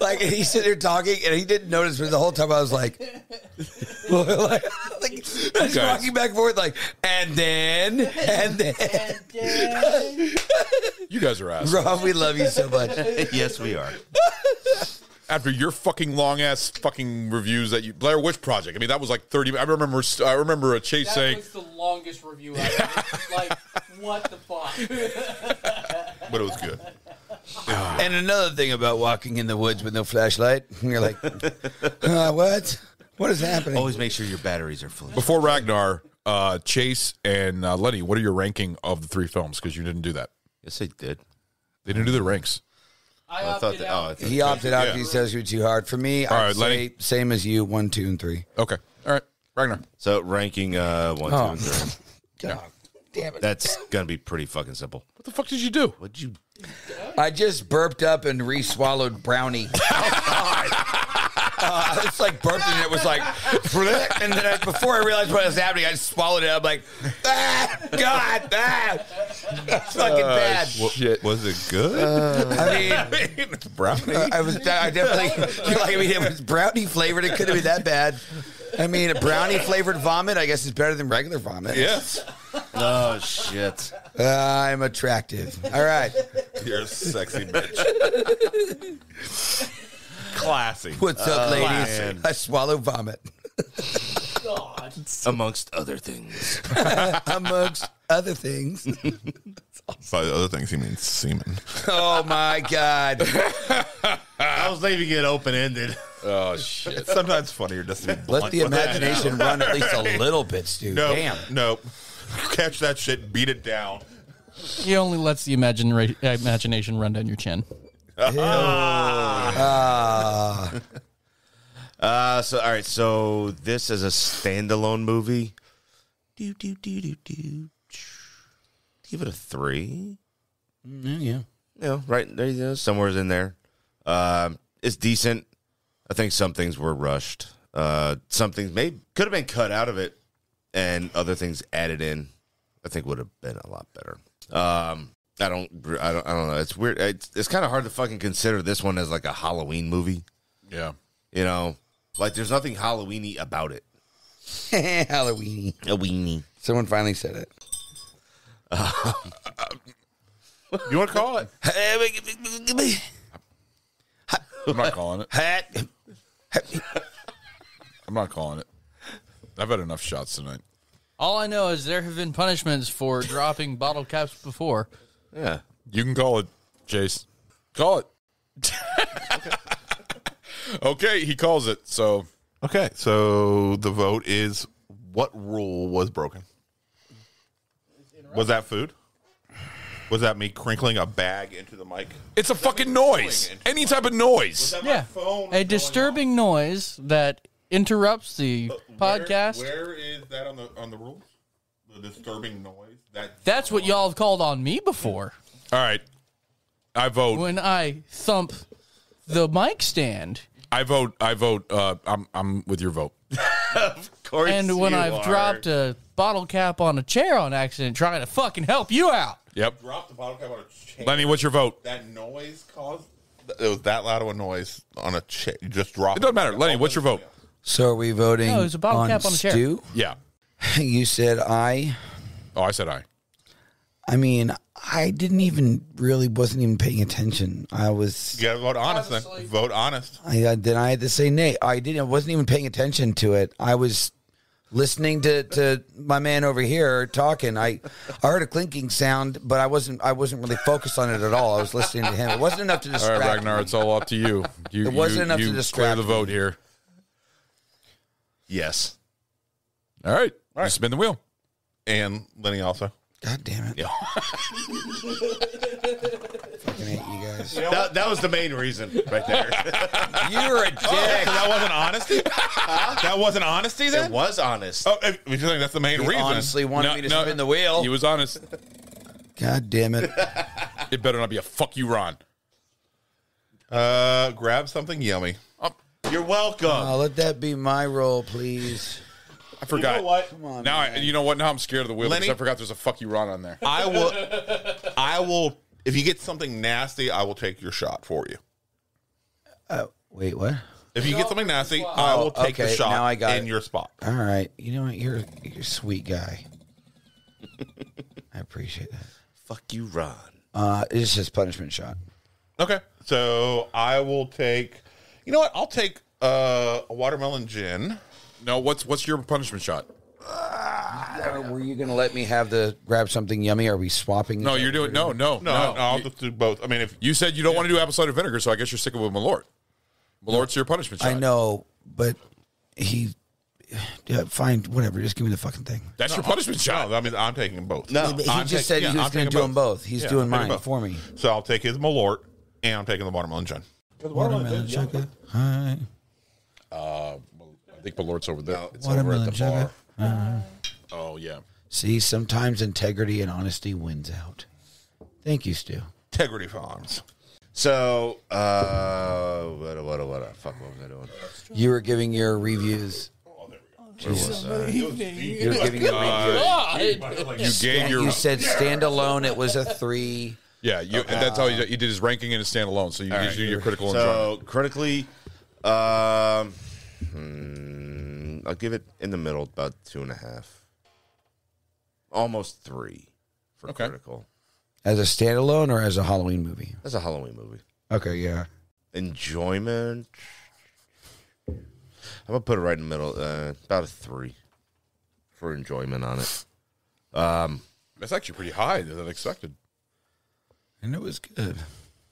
Like, and he's sitting there talking, and he didn't notice me the whole time. I was like, just walking back and forth, like, and then. You guys are assholes. Rob, we love you so much. Yes, we are. After your fucking long ass fucking reviews that you Blair Witch Project. I mean, that was like 30. I remember a Chase saying that was the longest review ever. Like, what the fuck? But it was good. And another thing about walking in the woods with no flashlight, you're like, what? What is happening? Always make sure your batteries are full. Before Ragnar, Chase and Lenny, what are your ranking of the 3 films? Because you didn't do that. Yes, I did. They didn't do the ranks. I thought that. He opted out because he says you're too hard. For me, I'd say Lenny. Same as you, 1, 2, and 3. Okay. All right. Ragnar. So ranking 1, 2, and 3. God damn it. That's going to be pretty fucking simple. What the fuck did you do? What'd you... I just burped up and re-swallowed brownie. It's like burping and it was like, and then before I realized what was happening, I swallowed it. I'm like, God, that's fucking bad. Shit. Was it good? I mean, It's brownie. I definitely, it was brownie flavored. It couldn't be that bad. I mean, a brownie flavored vomit, I guess, is better than regular vomit. Yes. Oh, shit. I'm attractive. All right. You're a sexy bitch. Classy. What's up, ladies? man. I swallow vomit. God. Amongst other things. Amongst other things. By the other things, he means semen. Oh, my God. I was leaving it open-ended. Oh, shit. Sometimes funnier just to be blunt. Let the imagination run at least a little bit, Stu. Nope. Damn. Nope. Catch that shit, beat it down. He only lets the imagination run down your chin. So, all right. So this is a standalone movie. Give it a 3. Yeah. Right there, somewhere in there. It's decent. I think some things were rushed. Some things could have been cut out of it, and other things added in. I think would have been a lot better. I don't know. It's weird. It's kind of hard to fucking consider this one as like a Halloween movie. Yeah. You know, like there's nothing Halloween-y about it. Halloweeny. Halloweeny. Someone finally said it. You want to call it? I'm not calling it. I'm not calling it. I've had enough shots tonight. All I know is there have been punishments for dropping bottle caps before. Yeah. You can call it, Chase. Call it. Okay, he calls it. So Okay, so the vote is what rule was broken? Was that food? Was that me crinkling a bag into the mic? it's a fucking noise. Any type of noise. Yeah, a disturbing noise that interrupts the podcast. Where is that on the rules? The disturbing noise. That's what y'all have called on me before. All right. I vote. When I thump the mic stand. I vote. I'm with your vote. Of course. And when I've dropped a bottle cap on a chair on accident trying to fucking help you out. Yep. Dropped the bottle cap on a chair. Lenny, what's your vote? That noise caused. It was that loud of a noise on a chair. You just dropped. It doesn't matter. Lenny, what's your vote? So are we voting No, it was a bottle on cap on a chair. Stu? Yeah. You said I. Oh, I said I. I mean, I wasn't even paying attention. I was. You gotta vote honest then. Vote honest. Then I had to say nay. I wasn't even paying attention to it. I was listening to my man over here talking. I heard a clinking sound, but I wasn't really focused on it at all. I was listening to him. It wasn't enough to All distract right, Ragnar, me. it's all up to you. It wasn't enough to clear distract the vote here. Yes. All right. You spin the wheel. And Lenny also. God damn it. Yeah. Fucking hate you guys. That was the main reason right there. You're a dick. That wasn't honesty? That wasn't honesty then? It was honest. Oh, if you think that's the main He reason. honestly wanted me to spin the wheel. He was honest. God damn it. It better not be a fuck you, Ron. Grab something yummy. You're welcome. Let that be my role, please. I forgot. You know what? Come on, Now, man. you know what? Now I'm scared of the wheel Lenny? because I forgot there's a fuck you, Ron on there. I will. If you get something nasty, I will take your shot for you. Wait, what? If you get something nasty, I will take the okay, shot now I got in it. your spot. All right. You know what? You're a sweet guy. I appreciate that. Fuck you, Ron. It's just punishment shot. Okay, so I will take. You know what? I'll take a watermelon gin. No, what's your punishment shot? Were you going to let me have the grab something yummy? Are we swapping? No, each you're other? doing no. I'll just do both. I mean, if You said you don't want to do apple cider vinegar, so I guess you're sticking with Malort. Malort's your punishment shot. I know, but fine, whatever. Just give me the fucking thing. That's your punishment shot. I mean, I'm taking them both. No. He I'm just said he was going to do them both. He's doing I'm taking mine both. for me. So I'll take his Malort, and I'm taking the watermelon gin. Watermelon sugar. Hi. I think Malort's over there. It's Watermelon over at the sugar. bar. Oh yeah. See, sometimes integrity and honesty wins out. Thank you, Stu. Integrity Farms. So, what? Fuck, what was I doing? You were giving your reviews. Where was I? You were giving your reviews. You gave your You said standalone. It was a 3. yeah. That's how you did his ranking in a standalone. So you just do your critical So, critically, I'll give it in the middle, about 2.5. Almost 3 for Okay. critical. As a standalone or as a Halloween movie? That's a Halloween movie. Okay, yeah. Enjoyment. I'm gonna put it right in the middle. About a 3 for enjoyment on it. That's actually pretty high than expected. And it was good.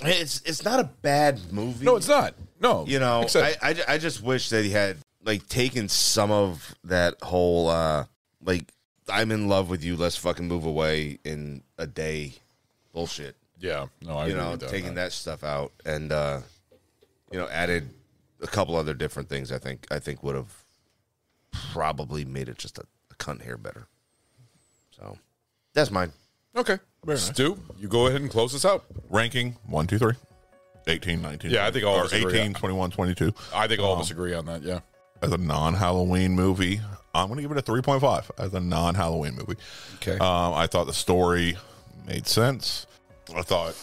It's not a bad movie. No, it's not. No, You know, Except- I just wish that he had like taken some of that whole like I'm in love with you, let's fucking move away in a day bullshit. yeah. No, I You agree know, with that. taking that stuff out and added a couple other different things. I think would have probably made it just a cunt hair better. So that's mine. Okay. Stu, you go ahead and close this out. Ranking 1, 2, 3. 18, 19. Yeah, I think all of us or agree. 18, 21, 22. I think all of us agree on that. Yeah. As a non-Halloween movie, I'm going to give it a 3.5 as a non-Halloween movie. Okay. I thought the story made sense. I thought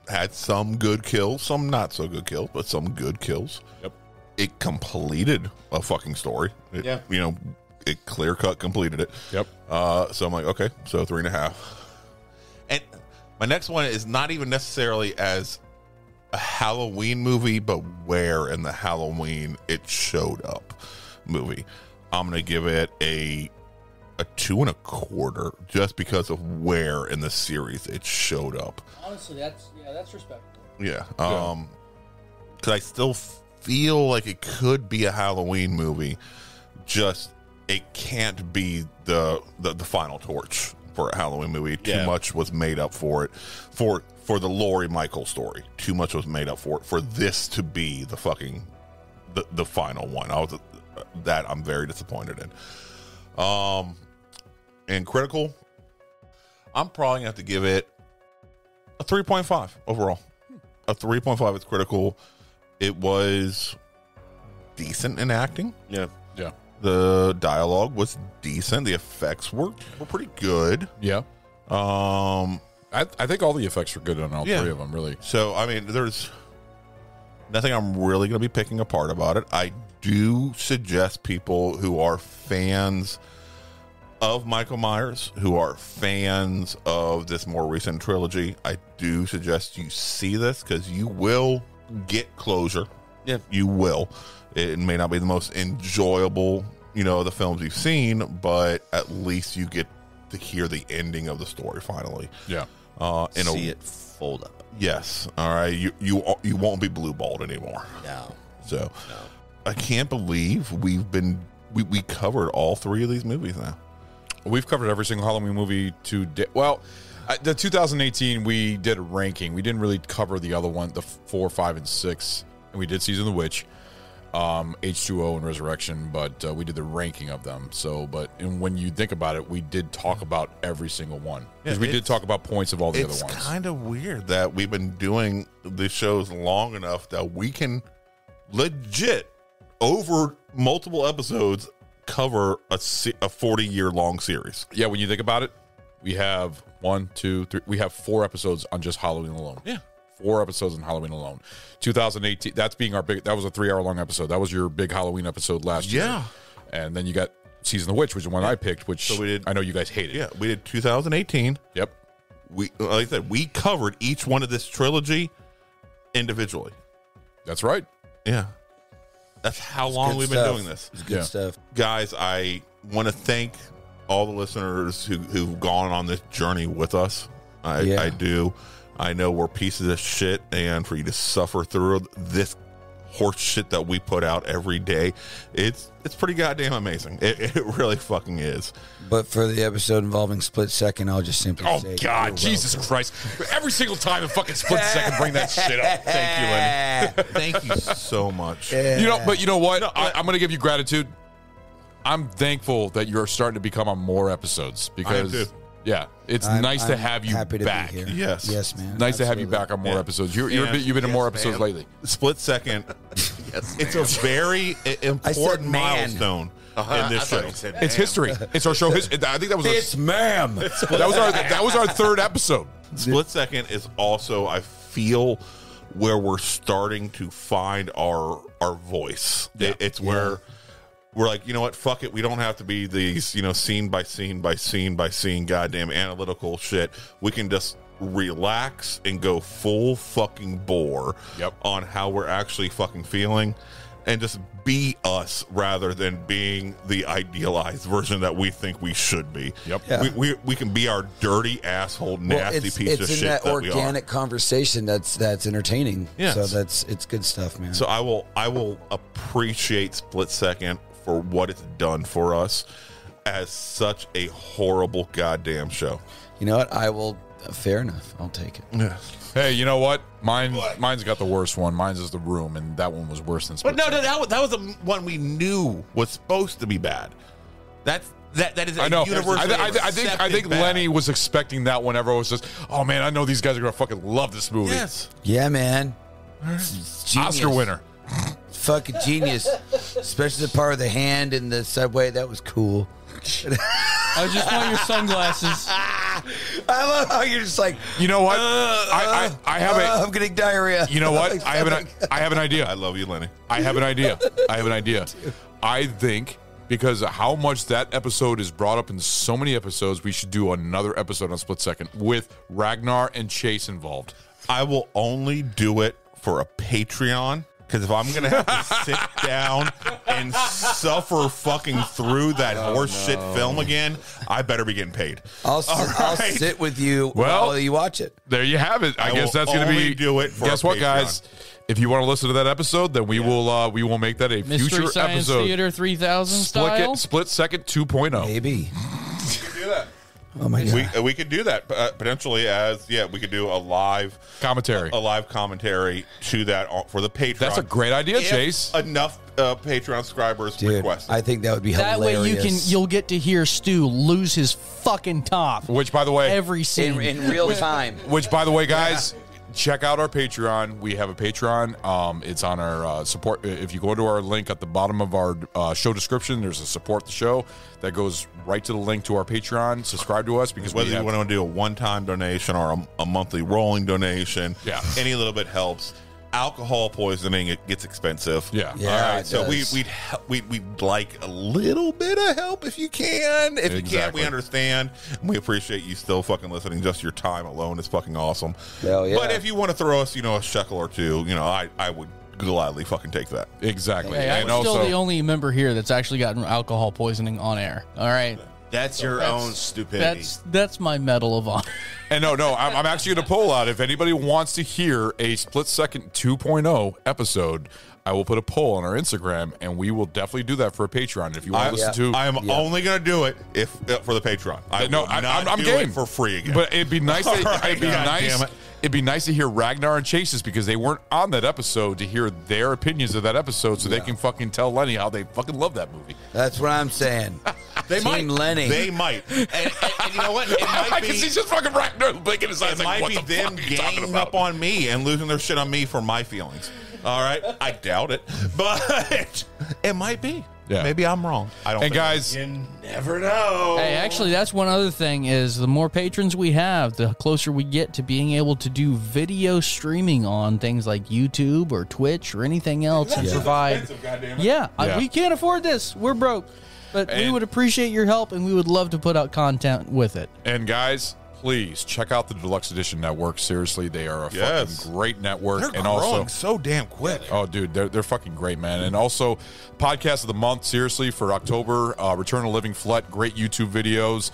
had some good kills, some not so good kills, but some good kills. Yep. It completed a fucking story. It clear cut completed it. Yep. So I'm like, okay, so 3.5. And my next one is not even necessarily as a Halloween movie, but where in the Halloween it showed up movie. I'm going to give it a a 2.25 just because of where in the series it showed up. Honestly, that's respectable. Yeah. Because I still feel like it could be a Halloween movie, just it can't be the final torch for a Halloween movie. Too much was made up for it. For the Laurie Michael story, too much was made up for it. For this to be the fucking the final one, I'm very disappointed in. And Critical, I'm probably gonna have to give it a 3.5 overall. A 3.5 is Critical. It was decent in acting. Yeah. The dialogue was decent. The effects were pretty good. Yeah. I think all the effects were good on all three of them, really. So, I mean, there's nothing I'm really going to be picking apart about it. I do suggest people who are fans of Michael Myers, who are fans of this more recent trilogy, I do suggest you see this because you will get closure. Yeah. You will. It may not be the most enjoyable, the films you've seen, but at least you get to hear the ending of the story finally. Yeah. See it fold up. Yes. All right. You won't be blue-balled anymore. No. So I can't believe we covered all three of these movies now. We've covered every single Halloween movie to well, the 2018 we did a ranking. We didn't really cover the other one, the 4, 5, and 6, and we did Season of the Witch, H2O, and Resurrection, but we did the ranking of them. So, and when you think about it, we did talk about every single one because we did talk about points of all the other ones. It's kind of weird that we've been doing these shows long enough that we can legit over multiple episodes cover a 40-year-long series. Yeah, when you think about it, we have 1, 2, 3. We have 4 episodes on just Halloween alone. Yeah, 4 episodes on Halloween alone. 2018. That's being our big. That was a 3-hour-long episode. That was your big Halloween episode last year. Yeah, and then you got Season of the Witch, which is the one I picked. Which so we did, I know you guys hated. Yeah, we did 2018. Yep. Like I said, we covered each one of this trilogy individually. That's right. Yeah. That's how long we've been doing this. It's good stuff. Guys, I want to thank all the listeners who've gone on this journey with us. I do. I know we're pieces of shit, and for you to suffer through this horse shit that we put out every day, it's pretty goddamn amazing. It really fucking is. But for the episode involving Split Second, I'll just simply say, God, Jesus Christ. Every single time a fucking Split Second bring that shit up. Thank you, Lenny. Thank you so much. But you know what? I'm going to give you gratitude. I'm thankful that you're starting to become on more episodes because, it's nice to have you back. Be here. Yes, man. Nice to have you back on more episodes. You've been in more episodes lately. Split Second. It's a very important milestone in this show. It's history. It's our show history. I think that was It's ma'am. that was our 3rd episode. Split Second is also, I feel, where we're starting to find our voice. It's where we're like, you know what, fuck it. We don't have to be these, scene by scene by scene by scene goddamn analytical shit. We can just relax and go full fucking bore on how we're actually fucking feeling and just be us rather than being the idealized version that we think we should be. Yep. Yeah. We can be our dirty asshole, nasty piece of shit. It's in that organic we are. Conversation that's entertaining. Yes. So it's good stuff, man. So I will appreciate Split Second for what it's done for us as such a horrible goddamn show. You know what? I will. Fair enough. I'll take it. Yeah. Hey, you know what? Mine's got the worst one. Mine's is The Room, and that one was worse than Split But no, Second. that was the one we knew was supposed to be bad. That is a I know. universally I think bad. Lenny was expecting that one. Everyone was just, oh man, I know these guys are gonna fucking love this movie. Yes. Yeah, man. Genius. Oscar winner. Fucking genius. Especially the part of the hand in the subway. That was cool. I just want your sunglasses. I love how you're just like, You know what? I have I'm getting diarrhea. You know what? I have an idea. I love you, Lenny. I have an idea. I think because of how much that episode is brought up in so many episodes, we should do another episode on Split Second with Ragnar and Chase involved. I will only do it for a Patreon. Because if I'm going to have to sit down and suffer fucking through that horse shit film again, I better be getting paid. I'll sit with you while you watch it. There you have it. I guess that's going to be. Do it. For guess what, guys? If you want to listen to that episode, then we will make that a Mystery future Science episode. Theater 3000 style. Split Second 2.0. Maybe. Do that. Oh my god. We could do that potentially we could do a live commentary, to that for the Patreon. That's a great idea, if Chase. Enough Patreon subscribers request. I think that would be that hilarious. way you'll get to hear Stu lose his fucking top. Which, by the way, every scene in real time. Which, by the way, guys. Check out our Patreon. We have a Patreon. It's on our support. If you go to our link at the bottom of our show description, there's a support the show that goes right to the link to our Patreon. Subscribe to us because whether you want to do a one-time donation or a monthly rolling donation, any little bit helps. Alcohol poisoning, it gets expensive. Yeah. All right. So we'd like a little bit of help if you can. If you can't, we understand. We appreciate you still fucking listening. Just your time alone is fucking awesome. Hell yeah. But if you want to throw us, a shekel or two, I would gladly fucking take that. Exactly. Hey, I'm still the only member here that's actually gotten alcohol poisoning on air. All right. That's your own stupidity. That's my Medal of Honor. And no, I'm actually going to pull out. If anybody wants to hear a Split Second 2.0 episode, I will put a poll on our Instagram, and we will definitely do that for a Patreon. If you want to listen to, I am only going to do it if for the Patreon. I'm game for free again. But it'd be nice. It'd be nice to hear Ragnar and Chase's because they weren't on that episode to hear their opinions of that episode, so they can fucking tell Lenny how they fucking love that movie. That's what I'm saying. Team Lenny. They might. And you know what? It might I can see just fucking Ragnar blinking his eyes. It might be them ganging up on me and losing their shit on me for my feelings. All right, I doubt it, but it might be. Yeah. Maybe I'm wrong. I don't. And guys, you never know. Hey, actually, that's one other thing is the more patrons we have, the closer we get to being able to do video streaming on things like YouTube or Twitch or anything else and provide. We can't afford this. We're broke. But we would appreciate your help, and we would love to put out content with it. And guys, please check out the Deluxe Edition Network. Seriously, they are a fucking great network. They're and growing also so damn quick. Oh, dude, they're fucking great, man. And also, podcast of the month, seriously, for October, Return of Living Flet, great YouTube videos,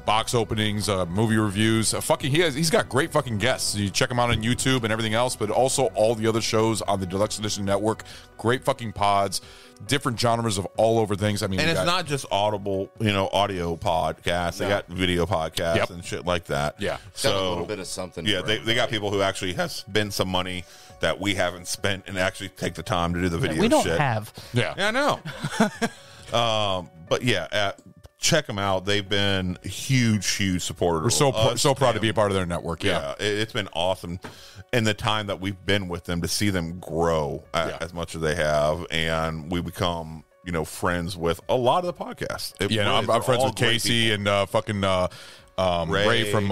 box openings, movie reviews. He's got great fucking guests. You check him out on YouTube and everything else, but also all the other shows on the Deluxe Edition Network. Great fucking pods. Different genres of all over things. I mean, and it's not just audible, audio podcasts. They got video podcasts and shit like that. Yeah, so a little bit of something. Yeah, they got people who actually have spent some money that we haven't spent and actually take the time to do the video. We don't shit. have. Yeah, I know. But yeah. Check them out. They've been huge supporters. We're so proud to be a part of their network. Yeah, it's been awesome in the time that we've been with them to see them grow as much as they have, and we become friends with a lot of the podcasts. I'm friends with Casey and fucking Ray from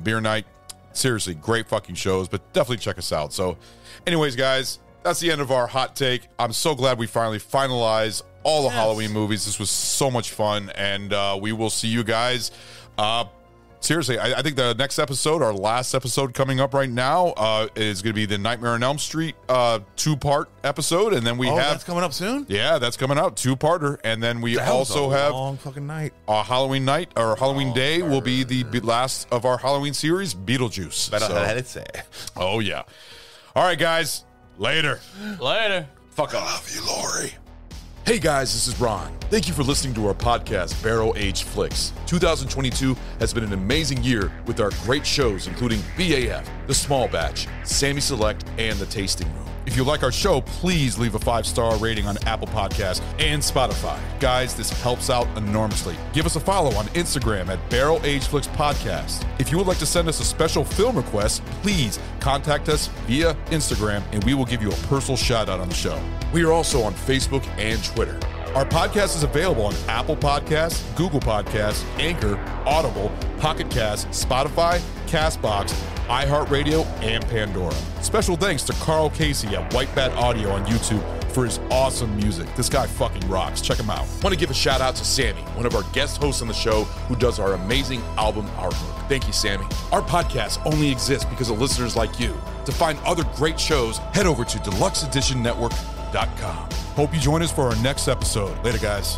Beer Night. Seriously, great fucking shows, but definitely check us out. So, anyways, guys, that's the end of our hot take. I'm so glad we finally finalized all the Halloween movies. This was so much fun, and we will see you guys. Seriously, I think the next episode, our last episode coming up right now, is going to be the Nightmare on Elm Street 2-part episode, and then we have that's coming up soon. Yeah, that's coming out 2-parter, and then we also have long fucking night. Halloween night or Halloween day will be the last of our Halloween series, Beetlejuice. Say. Oh yeah. All right, guys. Later. Fuck off. I love you, Lori. Hey guys, this is Ron. Thank you for listening to our podcast, Barrel Aged Flicks. 2022 has been an amazing year with our great shows, including BAF, The Small Batch, Sammy Select, and The Tasting Room. If you like our show, please leave a 5-star rating on Apple Podcasts and Spotify. Guys, this helps out enormously. Give us a follow on Instagram at Barrel Aged Flicks Podcast. If you would like to send us a special film request, please contact us via Instagram and we will give you a personal shout out on the show. We are also on Facebook and Twitter. Our podcast is available on Apple Podcasts, Google Podcasts, Anchor, Audible, Pocket Cast, Spotify, CastBox, iHeartRadio, and Pandora. Special thanks to Carl Casey at White Bat Audio on YouTube for his awesome music. This guy fucking rocks. Check him out. Want to give a shout out to Sammy, one of our guest hosts on the show who does our amazing album artwork. Thank you, Sammy. Our podcast only exists because of listeners like you. To find other great shows, head over to deluxeeditionnetwork.com. Hope you join us for our next episode. Later, guys.